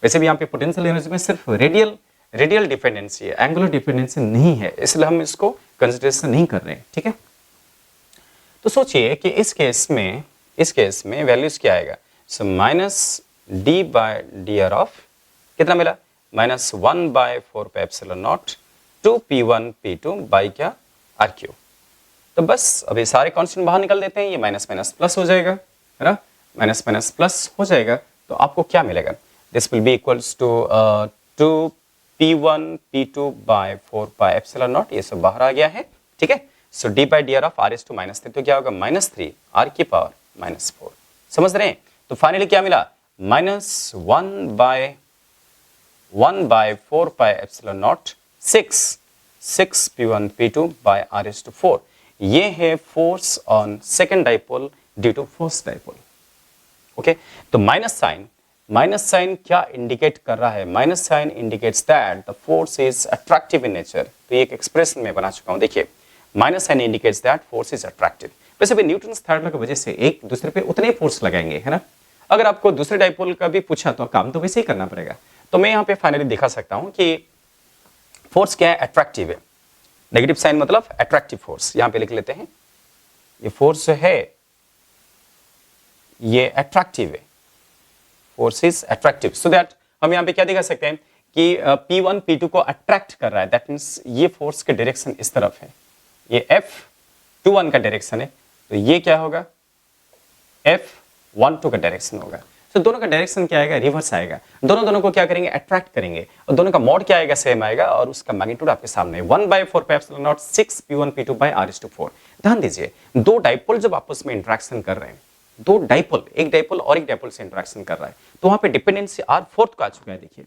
वैसे भी यहाँ पे पोटेंशियल एनर्जी में सिर्फ रेडियल डिपेंडेंसी है, एंगुलर डिपेंडेंसी नहीं है, इसलिए हम इसको कंसिडरेशन नहीं कर रहे हैं, ठीक है। तो सोचिए कि इस केस में वैल्यूज क्या आएगा, so minus d by dr of कितना मिला, माइनस 1/4πε0 2P1 P2 बाई क्या, RQ। तो बस अभी सारे कांस्टेंट बाहर निकल देते हैं, ये माइनस माइनस प्लस हो जाएगा, है ना। माइनस माइनस प्लस हो जाएगा, तो आपको क्या मिलेगा? This will be equals to 2 P1 P2 by 4 pi epsilon nought, ये सब बाहर आ गया है, ठीक है। So d by d r of r is two minus 3, तो क्या होगा? -3 आर की पावर -4। समझ रहे हैं? तो फाइनली क्या मिला? -1 by 4 pi epsilon naught 6 P1 P2 by r is to 4। ये है force on second dipole due to first dipole. Okay, तो माइनस साइन क्या इंडिकेट कर रहा है? Minus sign indicates that the force is attractive in nature. तो ये एक एक्सप्रेशन में बना चुका हूं, देखिए minus sign indicates that force is attractive. वैसे भी न्यूटन्स थर्ड लॉ की वजह से एक दूसरे पे उतने फोर्स लगाएंगे, है ना। अगर आपको दूसरे डाइपोल का भी पूछा तो काम तो वैसे ही करना पड़ेगा। तो मैं यहाँ पे फाइनली दिखा सकता हूँ कि फोर्स क्या है? अट्रैक्टिव है। नेगेटिव साइन मतलब अट्रैक्टिव फोर्स, यहां पे लिख लेते हैं। ये फोर्स जो है ये अट्रैक्टिव है, force is attractive. So that हम यहां पे क्या दिखा सकते हैं कि P1 P2 को अट्रैक्ट कर रहा है, दैट मींस ये फोर्स के डायरेक्शन इस तरफ है, ये F21 का डायरेक्शन है, तो ये क्या होगा? F12 का डायरेक्शन होगा। तो दोनों का डायरेक्शन क्या आएगा? रिवर्स आएगा। दोनों को क्या करेंगे? अट्रैक्ट करेंगे, और दोनों का मोड क्या आएगा? सेम आएगा, और उसका मैग्नीट्यूड आपके सामने 1/4 pi epsilon naught 6 P1 P2 by r is to 4। ध्यान दीजिए, दो डाइपोल जब आपस में इंटरेक्शन कर रहे हैं, दो डाइपोल, एक डाइपोल और एक डाइपोल से इंटरेक्शन कर रहा है, तो वहां पे डिपेंडेंसी r4 का आ चुका है, देखिए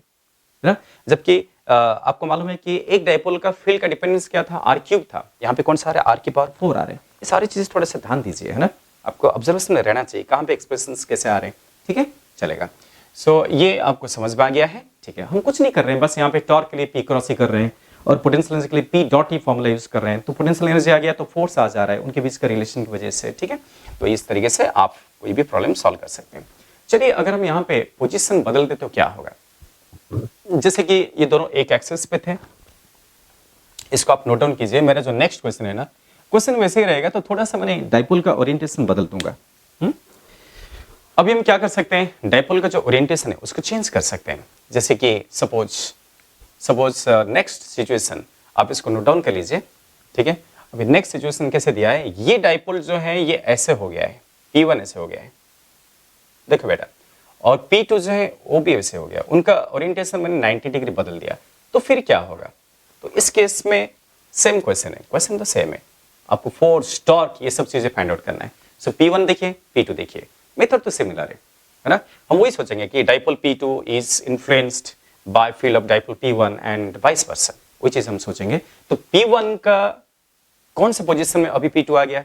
ना। जबकि आपको मालूम है कि एक डाइपोल का फील्ड का डिपेंडेंस क्या था? r³ था। यहाँ पे कौन सा आ रहा है? r की पावर 4 आ रहे हैं। ये सारी चीजें थोड़ा सा ध्यान दीजिए, है ना। आपको ऑब्जर्वेशन में रहना चाहिए कहाँ पे एक्सप्रेशंस कैसे आ रहे हैं, ठीक है, चलेगा। सो ये आपको समझ में आ गया है, ठीक है। हम कुछ नहीं कर रहे हैं, बस यहाँ पे टॉर्क के लिए P क्रॉस ही कर रहे हैं, और पोटेंशियल एनर्जी के लिए P डॉट ही फॉर्मूला यूज कर रहे हैं। तो पोटेंशियल एनर्जी आ गया तो फोर्स आ जा रहा है, उनके बीच का रिलेशन की वजह से, ठीक है। तो इस तरीके से आप कोई भी प्रॉब्लम सॉल्व कर सकते हैं। चलिए, अगर हम यहाँ पे पोजीशन बदल दे तो क्या होगा? जैसे कि ये दोनों एक एक्सिस पे थे, इसको आप नोट डाउन कीजिए। मेरा जो नेक्स्ट क्वेश्चन है ना, क्वेश्चन वैसे ही रहेगा, तो थोड़ा सा मैंने डाइपोल का ओरिएंटेशन बदल दूंगा। अभी हम क्या कर सकते हैं? डाइपोल का जो ओरिएंटेशन है उसको चेंज कर सकते हैं। जैसे कि सपोज नेक्स्ट सिचुएशन, आप इसको नोट डाउन कर लीजिए, ठीक है। अभी नेक्स्ट सिचुएशन कैसे दिया है? ये डाइपोल जो है ये ऐसे हो गया है, P1 ऐसे हो गया है, देखो बेटा, और P2 जो है वो भी ऐसे हो गया। उनका ओरिएंटेशन मैंने 90 डिग्री बदल दिया, तो फिर क्या होगा? तो इस केस में सेम क्वेश्चन है, क्वेश्चन तो सेम है। आपको फोर्स, टॉर्क, ये सब चीजें फाइंड आउट करना है। सो P1 देखिए, P2 देखिए, मेथड तो सिमिलर है ना। हम वही सोचेंगे कि dipole P2 is influenced by field of dipole P1 and vice versa, वही चीज हम सोचेंगे। तो P1 का कौन सा पोजीशन में अभी P2 आ गया?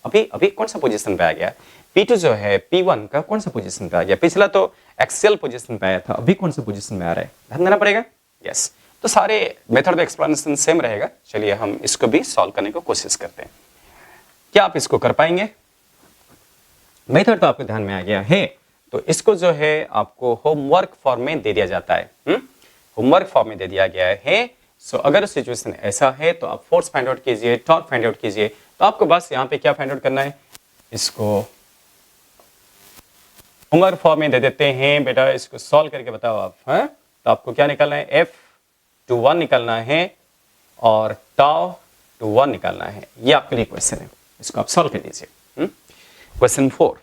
अभी कौन सा पोजीशन पे आ गया? P2 जो है P1 का कौन सा पोजीशन पे आ गया? पिछला तो एक्सियल पोजीशन पे आया था, अभी कौन सा पोजीशन में आ रहा है? ध्यान देना पड़ेगा। यस, तो सारे मेथड में एक्सप्लेनेशन सेम रहेगा। चलिए हम इसको भी सॉल्व करने की कोशिश करते हैं। क्या आप इसको कर पाएंगे? मेथड तो आपके ध्यान में आ गया है, तो इसको जो है आपको होमवर्क फॉर्म में दे दिया जाता है। होमवर्क फॉर्म में दे दिया गया है। सो अगर सिचुएशन ऐसा है तो आप फोर्स फाइंड आउट कीजिए, टॉर्क फाइंड आउट कीजिए। तो आपको बस यहाँ पे क्या फाइंड आउट करना है? इसको होमवर्क फॉर्म में दे देते हैं बेटा, इसको सॉल्व करके बताओ आप। तो आपको क्या निकालना है? F21 निकालना है और τ21 निकालना है। ये आपके लिए क्वेश्चन है, इसको आप सॉल्व कर दीजिए। क्वेश्चन 4।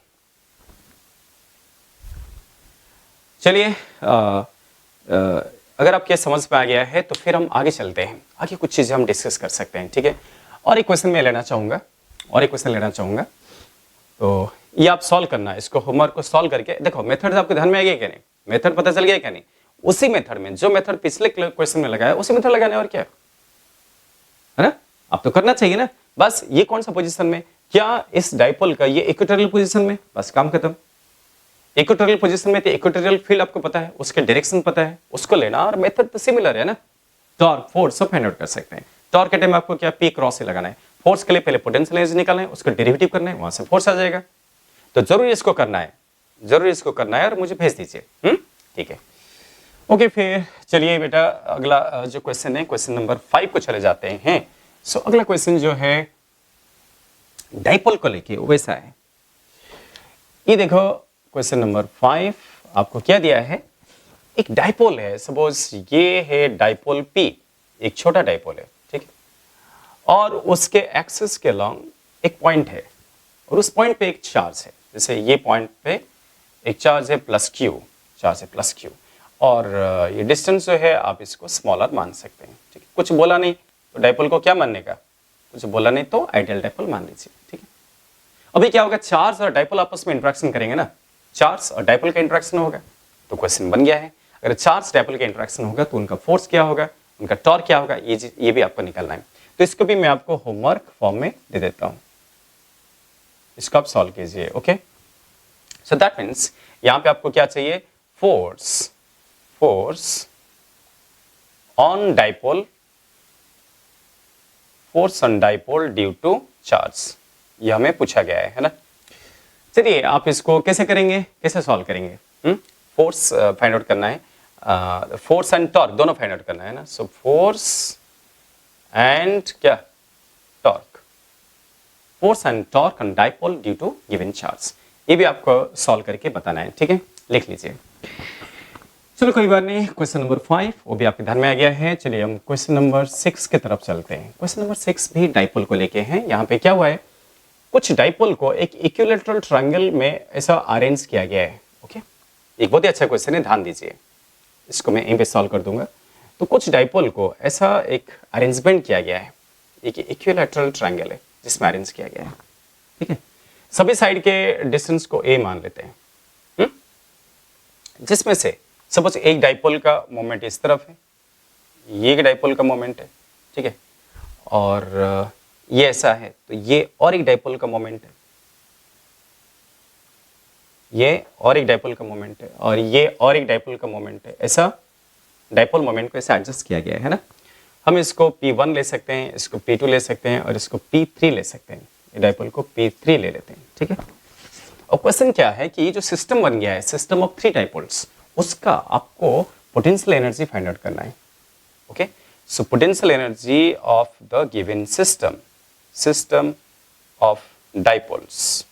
चलिए, अगर आपके समझ में आ गया है तो फिर हम आगे चलते हैं। आगे कुछ चीजें हम डिस्कस कर सकते हैं, ठीक है। और एक क्वेश्चन मैं लेना चाहूंगा, तो ये आप सॉल्व करना, इसको होमवर्क को सॉल्व करके देखो। मेथड आपके ध्यान में आ गया क्या नहीं? मेथड पता चल गया क्या नहीं? उसी मेथड में, जो मेथड पिछले क्वेश्चन में लगाया उसी मेथड लगाने, और क्या है ना। आप तो करना चाहिए ना। बस ये कौन सा पोजीशन में? क्या इस डाइपोल का ये इक्वेटोरियल पोजीशन में? बस काम खत्म। इक्वेटोरियल पोजीशन में तो इक्वेटोरियल फील्ड आपको पता है, उसके डायरेक्शन पता है, उसको लेना, और मेथड तो सिमिलर है ना। टॉर्क, फोर्स सब फाइंड आउट कर सकते हैं। टॉर्क के टाइम आपको क्या P क्रॉस से लगाना है। फोर्स के लिए पहले पोटेंशियल एनर्जी निकालना है, उसका डेरिवेटिव करना है, वहां से फोर्स आ जाएगा। तो जरूर इसको करना है, और मुझे भेज दीजिए। ठीक है, ओके। फिर चलिए बेटा, अगला जो क्वेश्चन है, क्वेश्चन नंबर 5 को चले जाते हैं। सो अगला क्वेश्चन जो है डाइपोल को लेके वैसा है। ये देखो क्वेश्चन नंबर 5, आपको क्या दिया है? एक डाइपोल है, सपोज ये है डाइपोल P, एक छोटा डाइपोल है, ठीक है। और उसके एक्सिस के लॉन्ग एक पॉइंट है, और उस पॉइंट पे एक चार्ज है। जैसे ये पॉइंट पे एक चार्ज है प्लस क्यू, चार्ज है प्लस क्यू, और ये डिस्टेंस जो है आप इसको स्मॉलर मान सकते हैं, ठीक है। कुछ बोला नहीं तो डाइपोल को क्या मानने का, कुछ बोला नहीं तो आइडियल डाइपोल मान लीजिए, ठीक है। अभी क्या होगा, चार्ज और डाइपोल आपस में इंटरेक्शन करेंगे ना, चार्ज और डाइपोल का इंटरेक्शन होगा, तो क्वेश्चन बन गया है। अगर चार्ज डाइपोल का इंटरेक्शन होगा तो उनका फोर्स क्या होगा, उनका टॉर्क क्या होगा, ये भी आपको निकालना है। तो इसको भी मैं आपको होमवर्क फॉर्म में दे देता हूं, इसको आप सॉल्व कीजिए, ओके। सो दैट मीन्स यहां पे आपको क्या चाहिए, force on dipole, force on dipole due to charge, ये हमें पूछा गया है ना। चलिए आप इसको कैसे करेंगे, कैसे सॉल्व करेंगे, फोर्स फाइंड आउट करना है, फोर्स एंड टॉर्क दोनों फाइंड आउट करना है ना। सो फोर्स एंड क्या, torque, force and torque on dipole due to given charge, ये भी आपको सॉल्व करके बताना है, ठीक है, लिख लीजिए। चलो कोई बात नहीं, क्वेश्चन नंबर 5 वो भी आपके ध्यान में आ गया है। चलिए हम क्वेश्चन नंबर 6 की तरफ चलते हैं। क्वेश्चन नंबर 6 भी डाइपोल को लेके हैं। यहाँ पे क्या हुआ है, कुछ डाइपोल को एक इक्विलैटरल ट्रायंगल में ऐसा अरेंज किया गया है, ओके। एक बहुत ही अच्छा क्वेश्चन है, ध्यान दीजिए, इसको मैं यहीं पे सॉल्व कर दूंगा। तो कुछ डाइपोल को ऐसा एक अरेंजमेंट किया गया है, एक इक्विलैटरल ट्रायंगल है जिसमें अरेंज किया गया है, ठीक है। सभी साइड के डिस्टेंस को ए मान लेते हैं, जिसमें से सपोज एक डाइपोल का मोमेंट इस तरफ है, ये एक डाइपोल का मोमेंट है, ठीक है, और ये ऐसा है तो ये और एक डाइपोल का मोमेंट है, ये और एक डाइपोल का मोमेंट है, और ये और एक डाइपोल का मोमेंट है। ऐसा डाइपोल मोमेंट को ऐसे एडजस्ट किया गया है ना। हम इसको P1 ले सकते हैं, इसको P2 ले सकते हैं, और इसको P3 ले सकते हैं। ये डाइपोल को P3 ले लेते हैं, ठीक है। और क्वेश्चन क्या है कि ये जो सिस्टम बन गया है, सिस्टम ऑफ 3 डाइपोल्स, उसका आपको पोटेंशियल एनर्जी फाइंड आउट करना है, okay. So potential energy of the given system of dipoles,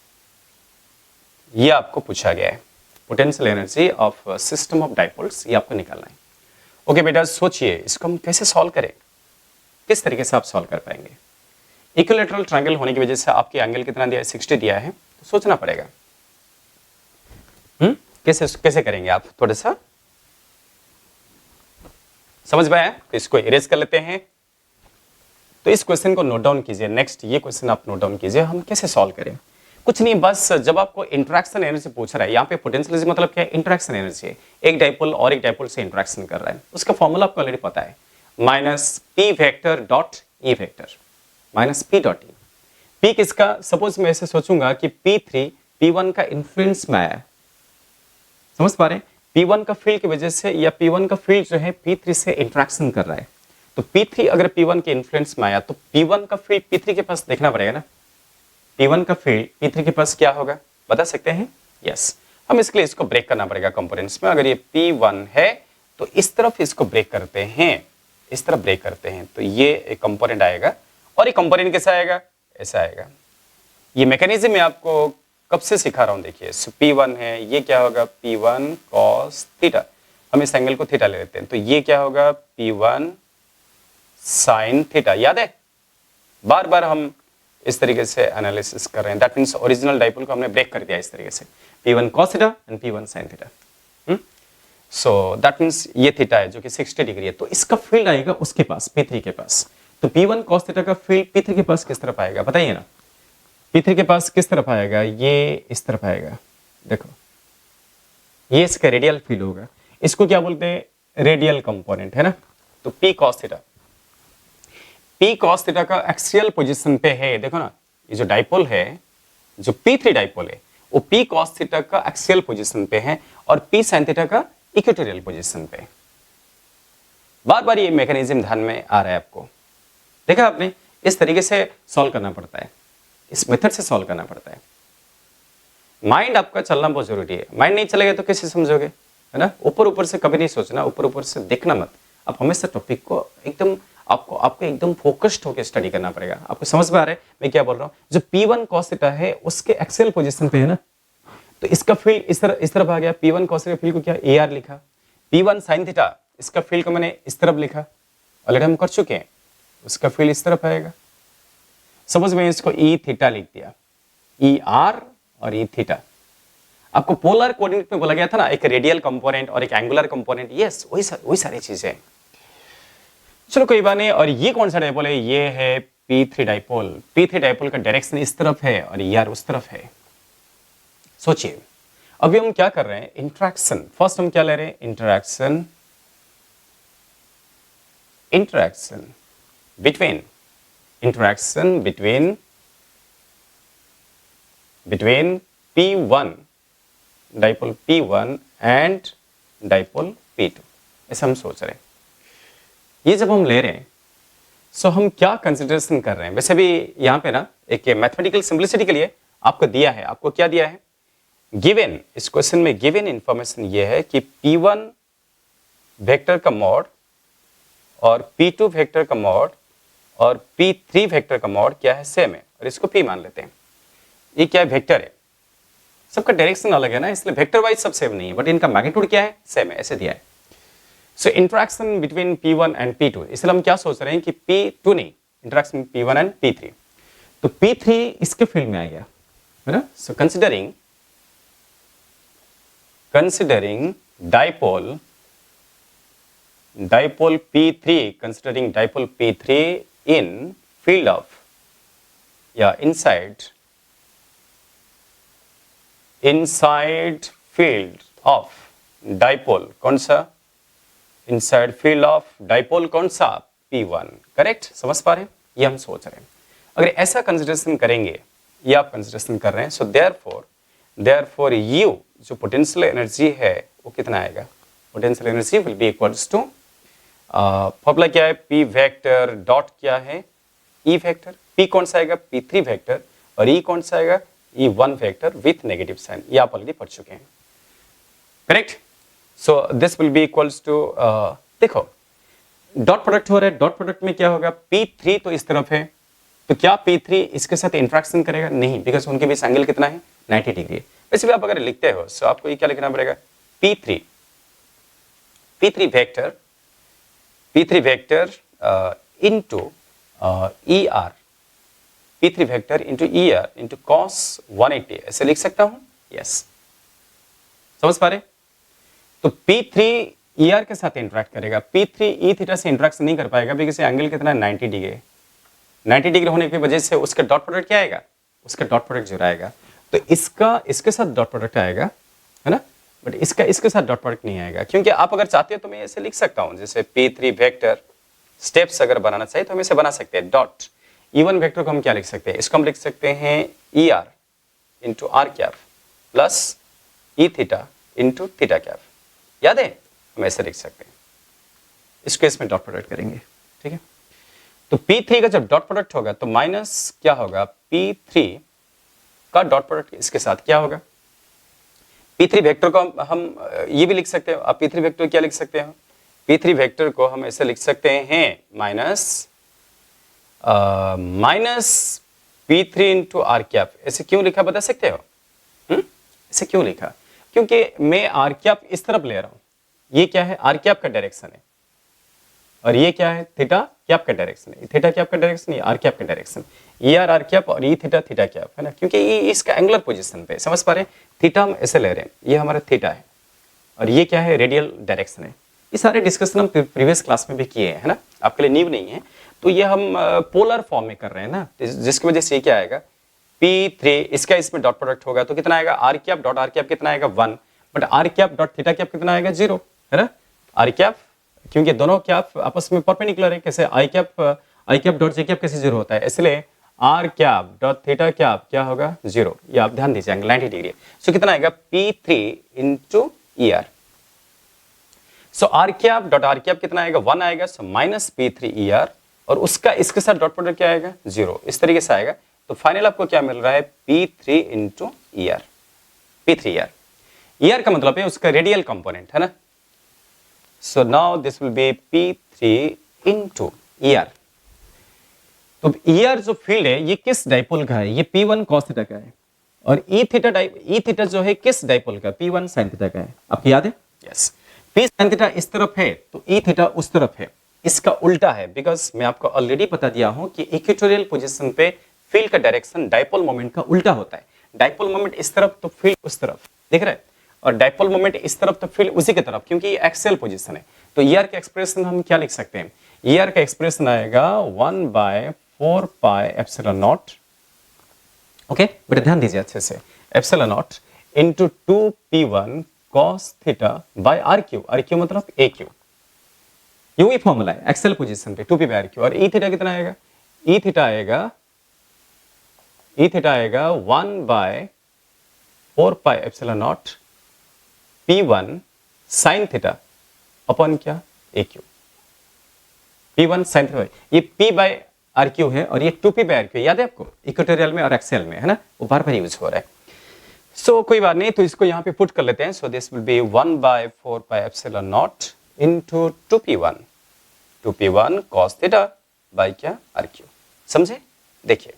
ये आपको पूछा गया है। Potential energy of system of dipoles, ये आपको निकालना है, ओके बेटा। सोचिए इसको हम कैसे सॉल्व करें, किस तरीके से आप सॉल्व कर पाएंगे। इक्विलैटरल ट्रायंगल होने की वजह से आपके एंगल कितना दिया है, 60 दिया है, तो सोचना पड़ेगा कैसे कैसे करेंगे आप, थोड़ा सा समझ में आया। तो इसको इरेज कर लेते हैं। तो इस क्वेश्चन को नोट डाउन कीजिए। नेक्स्ट ये क्वेश्चन आप नोट डाउन कीजिए, हम कैसे सॉल्व करें। कुछ नहीं, बस जब आपको इंटरेक्शन एनर्जी पूछ रहा है, यहाँ पे पोटेंशियल एनर्जी मतलब क्या है, इंटरेक्शन एनर्जी है। एक डाइपोल और एक डाइपोल से इंटरेक्शन कर रहा है, उसका फॉर्मूला आपको ऑलरेडी पता है, minus P vector dot E vector, minus P dot E. P किसका, सपोज मैं ऐसे सोचूंगा कि P3 P1 का इन्फ्लुएंस में आया, समझ पा रहे हैं, P1 का फील्ड की वजह से, या P1 का फील्ड जो है P3 से इंटरेक्शन कर रहा है, तो P3 अगर P1 के इन्फ्लुएंस में आया तो P1 का फील्ड P3 के पास देखना पड़ेगा ना। P1 का फील्ड P3 के पास क्या होगा, बता सकते हैं। यस, हम इसके लिए इसको ब्रेक करना पड़ेगा कंपोनेंट्स में। अगर ये P1 है तो इस तरफ इसको ब्रेक करते हैं, इस तरफ ब्रेक करते हैं, तो ये एक कंपोनेंट आएगा, और ये कंपोनेंट कैसा आएगा, ऐसा आएगा। ये मैकेनिज्म मैं आपको कब से सिखा रहा हूं, देखिए। P1 है, ये क्या होगा, P1 cos थीटा, हम इस एंगल को थीटा ले लेते हैं, तो ये क्या होगा, P1 sin थीटा। याद है, बार बार हम इस तरीके से एनालिसिस कर रहे हैं। दैट मींस ओरिजिनल डाइपोल को हमने ब्रेक कर दिया इस तरीके से, P1 cos theta and P1 sin theta. So that means ये थीटा है जो कि 60 डिग्री है, तो इसका फील्ड आएगा उसके पास, P3 के पास। तो P1 cos थीटा का फील्ड P3 के पास किस तरफ आएगा, बताइए ना। P3 के पास किस तरफ आएगा, ये इस तरफ आएगा, देखो ये इसका रेडियल फील्ड होगा। इसको क्या बोलते हैं, रेडियल कंपोनेंट, है ना। तो P cos theta, P cos theta का एक्सियल पोजीशन पे है, देखो ना, ये जो डाइपोल है, जो P3 डाइपोल है, वो P cos थीटा का एक्सियल पोजीशन पे है, और P sin थीटा का इक्वेटोरियल पोजीशन पे। बार बार ये मैकेनिज्म ध्यान में आ रहा है आपको, देखा आपने। इस तरीके से सॉल्व करना पड़ता है, इस मेथड से सॉल्व करना पड़ता है। माइंड आपका चलना बहुत जरूरी है। माइंड नहीं चलेगा तो कैसे समझोगे, है ना। ऊपर ऊपर से कभी नहीं सोचना, ऊपर ऊपर से देखना मत। आप हमेशा टॉपिक को एकदम आपको एकदम फोकस्ड होकर स्टडी करना पड़ेगा। आपको समझ में आ रहा है मैं क्या बोल रहा हूँ। जो P1 cos थीटा है उसके एक्सियल पोजीशन पे है ना, तो इसका फील्ड इस तरफ आ गया। P1 cos थीटा फील्ड को क्या AR लिखा, P1 sin थीटा इसका फील्ड को मैंने इस तरफ लिखा, ऑलरेडी हम कर चुके हैं। उसका फील्ड इस तरफ आएगा। सपोज मैं इसको E थीटा लिख दिया, ER और E थीटा, आपको पोलर कोऑर्डिनेट में बोला गया था ना, एक रेडियल कंपोनेंट और एक एंगुलर कंपोनेंट, यस वही सारी चीजें। चलो कोई बात नहीं। और ये कौन सा डाइपोल है? ये है P3 डाइपोल। P3 डाइपोल का डायरेक्शन इस तरफ है और ER उस तरफ है। सोचिए अभी हम क्या कर रहे हैं, इंटरेक्शन। फर्स्ट हम क्या ले रहे हैं, interaction between P1 dipole P1 and dipole P2, ऐसा हम सोच रहे हैं। ये जब हम ले रहे हैं सो हम क्या कंसिडरेशन कर रहे हैं? वैसे भी यहाँ पे ना एक मैथमेटिकल सिंप्लिसिटी के लिए आपको दिया है, आपको क्या दिया है, गिवन, इस क्वेश्चन में गिवन इंफॉर्मेशन ये है कि P1 वेक्टर का मॉड और P2 वेक्टर का मॉड और P3 वेक्टर का मॉड क्या है, सेम है, और इसको P मान लेते हैं। ये क्या है, वेक्टर है, सबका डायरेक्शन अलग है ना, इसलिए वेक्टर वाइज सब सेम नहीं है, बट इनका मैग्नीट्यूड क्या है, सेम है, ऐसे दिया है। सो interaction between P1 and P2, इसलिए हम क्या सोच रहे हैं कि P2 नहीं, इंटरेक्शन P1 एंड P3, तो P3 इसके फील्ड में आ गया है ना। So considering dipole P3, considering dipole P3 in field of, inside field of dipole, कौन सा, inside field of dipole कौन सा, P1, करेक्ट, समझ पा रहे हैं, ये हम सोच रहे हैं। अगर ऐसा कंसिडरेशन करेंगे, ये आप कंसिडरेशन कर रहे हैं, सो देयरफॉर यू जो पोटेंशियल एनर्जी है वो कितना आएगा, potential energy will be equals to, formula क्या है, P वेक्टर डॉट क्या है, E वेक्टर, P कौन सा आएगा, P3 वेक्टर, और E कौन सा आएगा, E1 vector with negative sign, ये आप ऑलरेडी पढ़ चुके हैं, correct. So this will be equals to, देखो डॉट प्रोडक्ट हो रहा है, डॉट प्रोडक्ट में क्या होगा, P3 तो इस तरफ है, तो क्या P3 इसके साथ इंटरेक्शन करेगा, नहीं, बिकॉज उनके बीच एंगल कितना है, 90 डिग्री। वैसे भी आप अगर लिखते हो तो आपको ये क्या लिखना पड़ेगा, P3 vector into ER, P3 vector into ER into cos 180, ऐसे लिख सकता हूं, यस, समझ पा रहे। तो P3 ER के साथ इंटरेक्ट करेगा, P3 E थीटा से इंटरेक्ट नहीं कर पाएगा बिकॉज एंगल कितना है, 90 डिग्री, 90 डिग्री होने की वजह से उसका डॉट प्रोडक्ट क्या आएगा, उसका डॉट प्रोडक्ट जो आएगा, तो इसका इसके साथ डॉट प्रोडक्ट आएगा, है ना, बट इसका इसके साथ डॉट प्रोडक्ट नहीं आएगा, क्योंकि आप अगर चाहते हो तो मैं ऐसे लिख सकता हूं, जैसे P3 वेक्टर स्टेप्स अगर बनाना चाहिए तो हम इसे बना सकते हैं, डॉट E1 वेक्टर को हम क्या लिख सकते हैं, इसको हम लिख सकते हैं ER into r cap plus E theta into theta cap, याद है, हम ऐसे लिख सकते हैं, इसको इसमें डॉट प्रोडक्ट करेंगे, ठीक है। तो P3 का जब डॉट प्रोडक्ट होगा तो माइनस क्या होगा, P3 का डॉट प्रोडक्ट इसके साथ क्या होगा, P3 वेक्टर को हम ये भी लिख सकते हैं, आप P3 वेक्टर क्या लिख सकते हैं, P3 वेक्टर को हम ऐसे लिख सकते हैं minus P3 into r cap, ऐसे क्यों लिखा बता सकते हो, ऐसे क्यों लिखा, क्योंकि मैं आर कैप इस तरफ ले रहा हूं, ये क्या है, आर कैप का डायरेक्शन है, और ये क्या है, थीटा कैप का डायरेक्शन है, थीटा कैप का डायरेक्शन, ये आर कैप का डायरेक्शन, ये आर कैप और ये थीटा थीटा कैप, है ना, क्योंकि ये इसका एंगुलर पोजीशन पे, समझ पा रहे हैं, थीटा हम ऐसे ले रहे हैं, ये हमारा थीटा है, और ये क्या है, रेडियल डायरेक्शन है। ये सारे डिस्कशन हम प्रीवियस क्लास में भी किए हैं, है ना, आपके लिए न्यू नहीं है, तो ये हम पोलर फॉर्म में कर रहे हैं ना, जिसकी वजह से ये क्या आएगा, P3 इसका इसमें डॉट प्रोडक्ट होगा तो कितना आएगा, r cap dot r cap कितना आएगा, 1, but r cap dot theta cap कितना आएगा, 0, है ना, आर कैप, क्योंकि दोनों कैप आपस में परपेंडिकुलर है, कैसे i cap dot j cap कैसे 0 होता है, इसलिए r cap dot theta cap क्या होगा, 0, ये आप ध्यान दीजिए, 90 डिग्री। सो कितना आएगा, P3 into ER, so r cap dot r cap कितना आएगा, 1 आएगा, सो माइनस P3 ER, और उसका इसके साथ डॉट प्रोडक्ट क्या आएगा, 0, इस तरीके से आएगा, तो फाइनल आपको क्या मिल रहा है, P3 into ER, P3 ER का मतलब है उसका रेडियल कंपोनेंट, है ना। So now this will be P3 into ER. तो ER जो फील्ड है ये किस डाइपोल का है, ये P1 cos थीटा का है, और E थीटा जो है किस डाइपोल का, P1 sin थीटा का है, आपको याद है, यस, P sin थीटा इस तरफ है तो E थीटा उस तरफ है, इसका उल्टा है, बिकॉज मैं आपको ऑलरेडी बता दिया हूं कि इक्वेटोरियल पोजीशन पे फील्ड का डायरेक्शन डाइपोल मोमेंट का उल्टा होता है, डाइपोल मोमेंट इस तरफ तो फील्ड उस तरफ, दिख रहा है, और डाइपोल मोमेंट इस तरफ तो फील्ड उसी की तरफ, क्योंकि ये एक्सियल पोजीशन है। तो ईआर का एक्सप्रेशन हम क्या लिख सकते हैं, ईआर का एक्सप्रेशन आएगा 1/4 पाई एप्सिलॉन नॉट, ओके बेटा ध्यान दीजिए अच्छे से, epsilon naught into 2p1 cos theta by r q, r q मतलब ए क्यू, यही फॉर्मूला है एक्सेल पोजीशन पे 2p बाय आर क्यू। और ई थीटा कितना आएगा, ई थीटा आएगा 1/4 pi epsilon naught p1 sin theta upon क्या ए Q, p1 sin theta, ये p बाय आर क्यू है और ये 2p बाय आर क्यू, याद है आपको इक्वेटोरियल में और एक्सेल में, है ना, वो बार बार यूज हो रहा है। सो कोई बात नहीं, तो इसको यहाँ पे पुट कर लेते हैं। सो this will B 1/4 pi epsilon not into 2p1 cos theta bye क्या आर क्यू, समझे। देखिए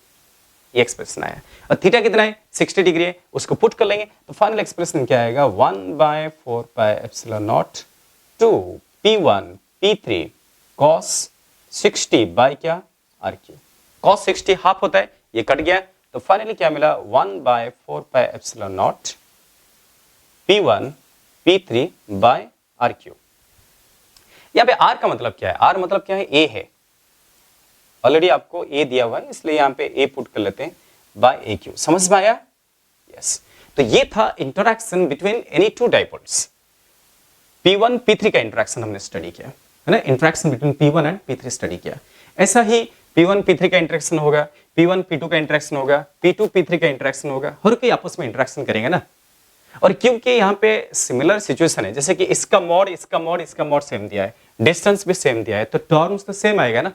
ये एक्सप्रेशन आया, और थीटा कितना है 60 डिग्री है, उसको पुट कर लेंगे तो फाइनल एक्सप्रेशन क्या आएगा 1/4 pi epsilon naught 2p1 p3 cos 60 by क्या आर क्यू, cos 60 हाफ होता है, ये कट गया, तो फाइनली क्या मिला 1/4 pi epsilon naught p1 p3 by r q. यहाँ पे r का मतलब क्या है, r मतलब क्या है, a है, ऑलरेडी आपको a दिया हुआ है, इसलिए यहाँ पे a पुट कर लेते हैं बाय ए क्यू, समझ में आया। यस, तो ये था interaction between any two dipoles, p1 p3 का इंटरैक्शन हमने स्टडी किया है ना, interaction between p1 and p3 study किया। ऐसा ही p1 p3 का इंटरैक्शन होगा, p1 p2 का इंटरैक्शन होगा, p2 p3 का इंटरैक्शन होगा, हर कोई आपस में इंटरैक्शन करेंगे ना। और क्योंकि यहाँ पे सिमिलर सिचुएशन है, जैसे कि इसका मोड सेम दिया है, डिस्टेंस भी सेम दिया है, तो टर्म्स तो सेम आएगा ना,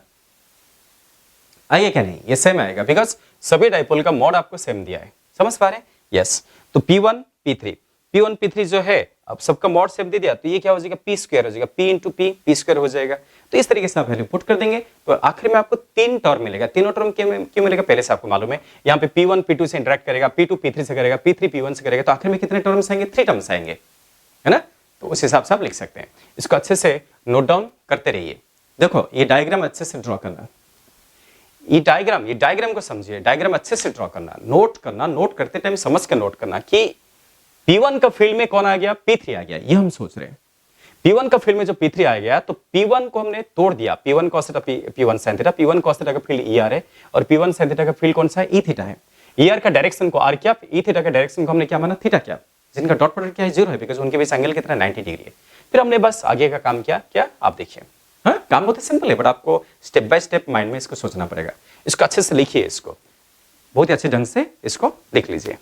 आइए क्या नहीं, ये सेम आएगा, बिकॉज सभी डाइपोल का मोड आपको सेम दिया है, समझ पा रहे हैं। यस, तो p1 p3 जो है, अब सबका मोड सेम दे दिया, तो ये क्या हो जाएगा p स्क्वायर हो जाएगा, p इंटू p स्क्वायर हो जाएगा। तो इस तरीके से आप वैल्यू पुट कर देंगे, तो आखिर में आपको 3 टर्म मिलेगा। तीनों टर्म क्यों मिलेगा पहले से आपको मालूम है, यहाँ पे p1 p2 से इंटरेक्ट करेगा, p2 p3 से करेगा, p3 p1 से करेगा, तो आखिर में कितने टर्म्स आएंगे, 3 टर्म्स आएंगे, है ना। तो उस हिसाब से आप लिख सकते हैं, इसको अच्छे से नोट डाउन करते रहिए। देखो ये डायग्राम अच्छे से ड्रॉ करना, ये डायग्राम को समझिए, डायग्राम अच्छे से ड्रॉ करना, नोट करते टाइम समझ के नोट करना कि P1 का फील्ड में कौन आ गया, P3 आ गया, ये हम सोच रहे हैं। P1 का फील्ड में जो P3 आ गया, तो P1 को हमने तोड़ दिया, P1 cos theta P1 sin theta, P1 cos theta का फील्ड ER है और P1 sin थीटा का फील्ड कौन सा है, E थीटा है। ER का डायरेक्शन को R क्या, E थीटा का डायरेक्शन को हमने क्या माना, थीटा क्या, जिनका डॉट प्रोडक्ट क्या है 0 है, बिकॉज उनके बीच एंगल कितना 90 डिग्री है। फिर हमने बस आगे का काम किया, क्या आप देखिए, हाँ काम बहुत सिंपल है, बट आपको स्टेप बाय स्टेप माइंड में इसको सोचना पड़ेगा। इसको अच्छे से लिखिए, इसको बहुत ही अच्छे ढंग से इसको लिख लीजिए।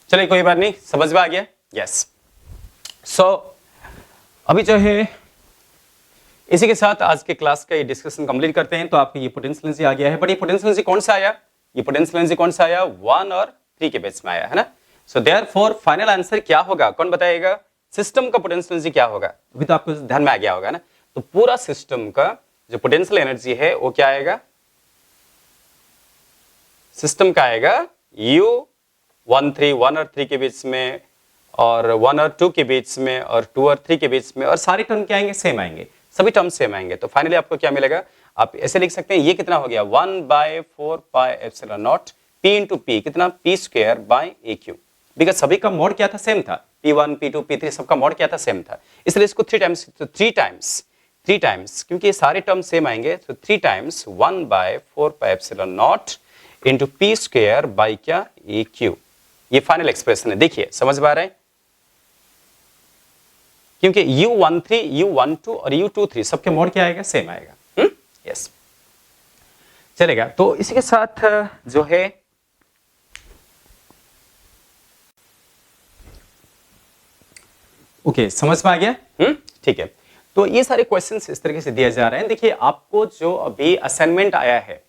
चलिए कोई बात नहीं, समझ में आ गया। यस, सो अभी जो है इसी के साथ आज के क्लास का ये डिस्कशन कंप्लीट करते हैं। तो आपको ये पोटेंशियल एनर्जी आ गया है, बट ये पोटेंशियल एनर्जी कौन सा आया, ये पोटेंशियल एनर्जी कौन सा आया, 1 और 3 के बेस में आया है ना। सो देयरफॉर फाइनल आंसर क्या होगा, कौन बताएगा, सिस्टम का पोटेंशियल एनर्जी क्या होगा, अभी तो आपको ध्यान में आ गया होगा ना। तो पूरा सिस्टम का जो पोटेंशियल एनर्जी है वो क्या आएगा, सिस्टम का आएगा U1 और 3 के बीच में, और 1 और 2 के बीच में, और 2 और 3 के बीच में, और सारे टर्म क्या आएंगे, सेम आएंगे, सभी टर्म सेम आएंगे। तो फाइनली आपको क्या मिलेगा, आप ऐसे लिख सकते हैं, ये कितना हो गया 1/4 pi epsilon not P into P, कितना P square by A Q, because सभी का मोड क्या था, सेम था, P1 P2 P3 सबका मोड क्या था, सेम था, इसलिए इसको 3 टाइम्स क्योंकि ये सारे टर्म सेम आएंगे, तो 3 times 1/4 pi epsilon naught into P square by क्या ए क्यू, ये फाइनल एक्सप्रेशन है। देखिए समझ में आ रहा है, क्योंकि U13 U12 और U23 सबके मोड क्या आएगा, सेम आएगा। यस, चलेगा। तो इसी के साथ जो है ओके, समझ में आ गया, ठीक है। तो ये सारे क्वेश्चंस इस तरीके से दिए जा रहे हैं। देखिए आपको जो अभी असाइनमेंट आया है,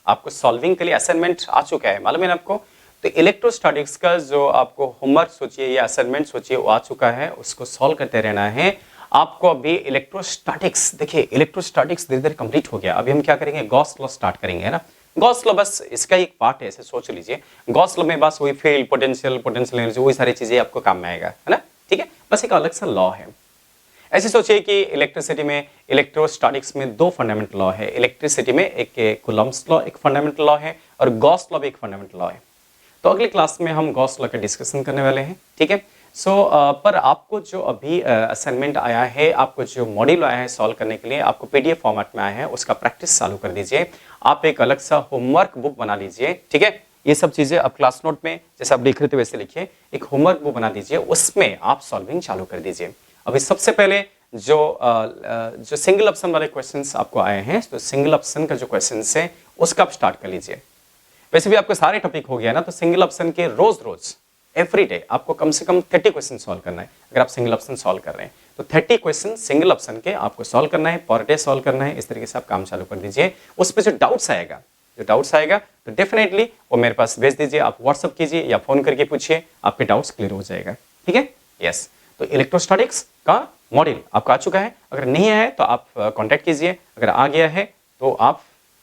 आपको सॉल्विंग के लिए असाइनमेंट आ चुका है, मालूम है ना आपको। तो इलेक्ट्रोस्टैटिक्स का जो आपको होमवर्क सोचिए या असाइनमेंट सोचिए वो आ चुका है, उसको सॉल्व करते रहना है आपको। अभी इलेक्ट्रोस्टैटिक्स, देखिए इलेक्ट्रोस्टैटिक्स धीरे धीरे कंप्लीट हो गया, अभी हम क्या करेंगे, गॉस लॉ स्टार्ट करेंगे, है ना। गॉस लॉ बस इसका एक पार्ट है, ऐसे सोच लीजिए। गॉस लॉ में बस वही फील्ड, पोटेंशियल, पोटेंशियल एनर्जी, वही सारी चीजें आपको काम में आएगा, है ना, ठीक है। बस एक अलग सा लॉ है। ऐसे सोचिए कि इलेक्ट्रिसिटी में, इलेक्ट्रोस्टैटिक्स में दो फंडामेंटल लॉ है। इलेक्ट्रिसिटी में एक कूलम्ब्स लॉ एक फंडामेंटल लॉ है, और गॉस लॉ भी एक फंडामेंटल लॉ है। तो अगली क्लास में हम गॉस लॉ का डिस्कशन करने वाले हैं, ठीक है। पर आपको जो अभी असाइनमेंट आया है, आपको जो मॉड्यूल आया है सॉल्व करने के लिए, आपको पीडीएफ फॉर्मेट में आया है, उसका प्रैक्टिस चालू कर दीजिए। आप एक अलग सा होमवर्क बुक बना लीजिए, ठीक है। ये सब चीजें आप क्लास नोट में जैसे आप लिख रहे थे वैसे लिखिए, एक होमवर्क बुक बना दीजिए, उसमें आप सॉल्विंग चालू कर दीजिए। अभी सबसे पहले जो सिंगल ऑप्शन वाले क्वेश्चंस आपको आए हैं, तो सिंगल ऑप्शन का जो क्वेश्चंस है उसका आप स्टार्ट कर लीजिए। वैसे भी आपके सारे टॉपिक हो गया ना, तो सिंगल ऑप्शन के रोज रोज एवरी डे आपको कम से कम 30 क्वेश्चन सॉल्व करना है। अगर आप सिंगल ऑप्शन सॉल्व कर रहे हैं तो 30 क्वेश्चन सिंगल ऑप्शन के आपको सॉल्व करना है, पर डे सॉल्व करना है। इस तरीके से आप काम चालू कर दीजिए। उस पर जो डाउट्स आएगा तो डेफिनेटली वो मेरे पास भेज दीजिए, आप व्हाट्सअप कीजिए या फोन करके पूछिए, आपके डाउट्स क्लियर हो जाएगा, ठीक है। यस, तो इलेक्ट्रोस्टैटिक्स का मॉड्यूल आपका आ चुका है। अगर नहीं आया है तो आप कॉन्टैक्ट कीजिए, अगर आ गया है तो आप,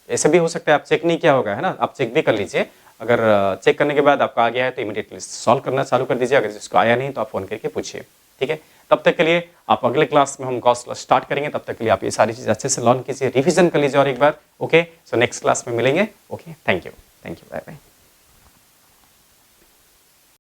ऐसे भी हो सकता है आप चेक नहीं किया होगा, है ना, आप चेक भी कर लीजिए। अगर चेक करने के बाद आपका आ गया है तो इमीडिएटली सॉल्व करना चालू कर दीजिए। अगर जिसको आया नहीं तो आप फोन करके पूछिए, ठीक है। तब तक के लिए आप अगले क्लास में हम गॉस लॉ स्टार्ट करेंगे, तब तक के लिए आप ये सारी चीज़ अच्छे से लर्न कीजिए, रिवीजन कर लीजिए और एक बार, ओके। सो नेक्स्ट क्लास में मिलेंगे, okay. Thank you, bye bye.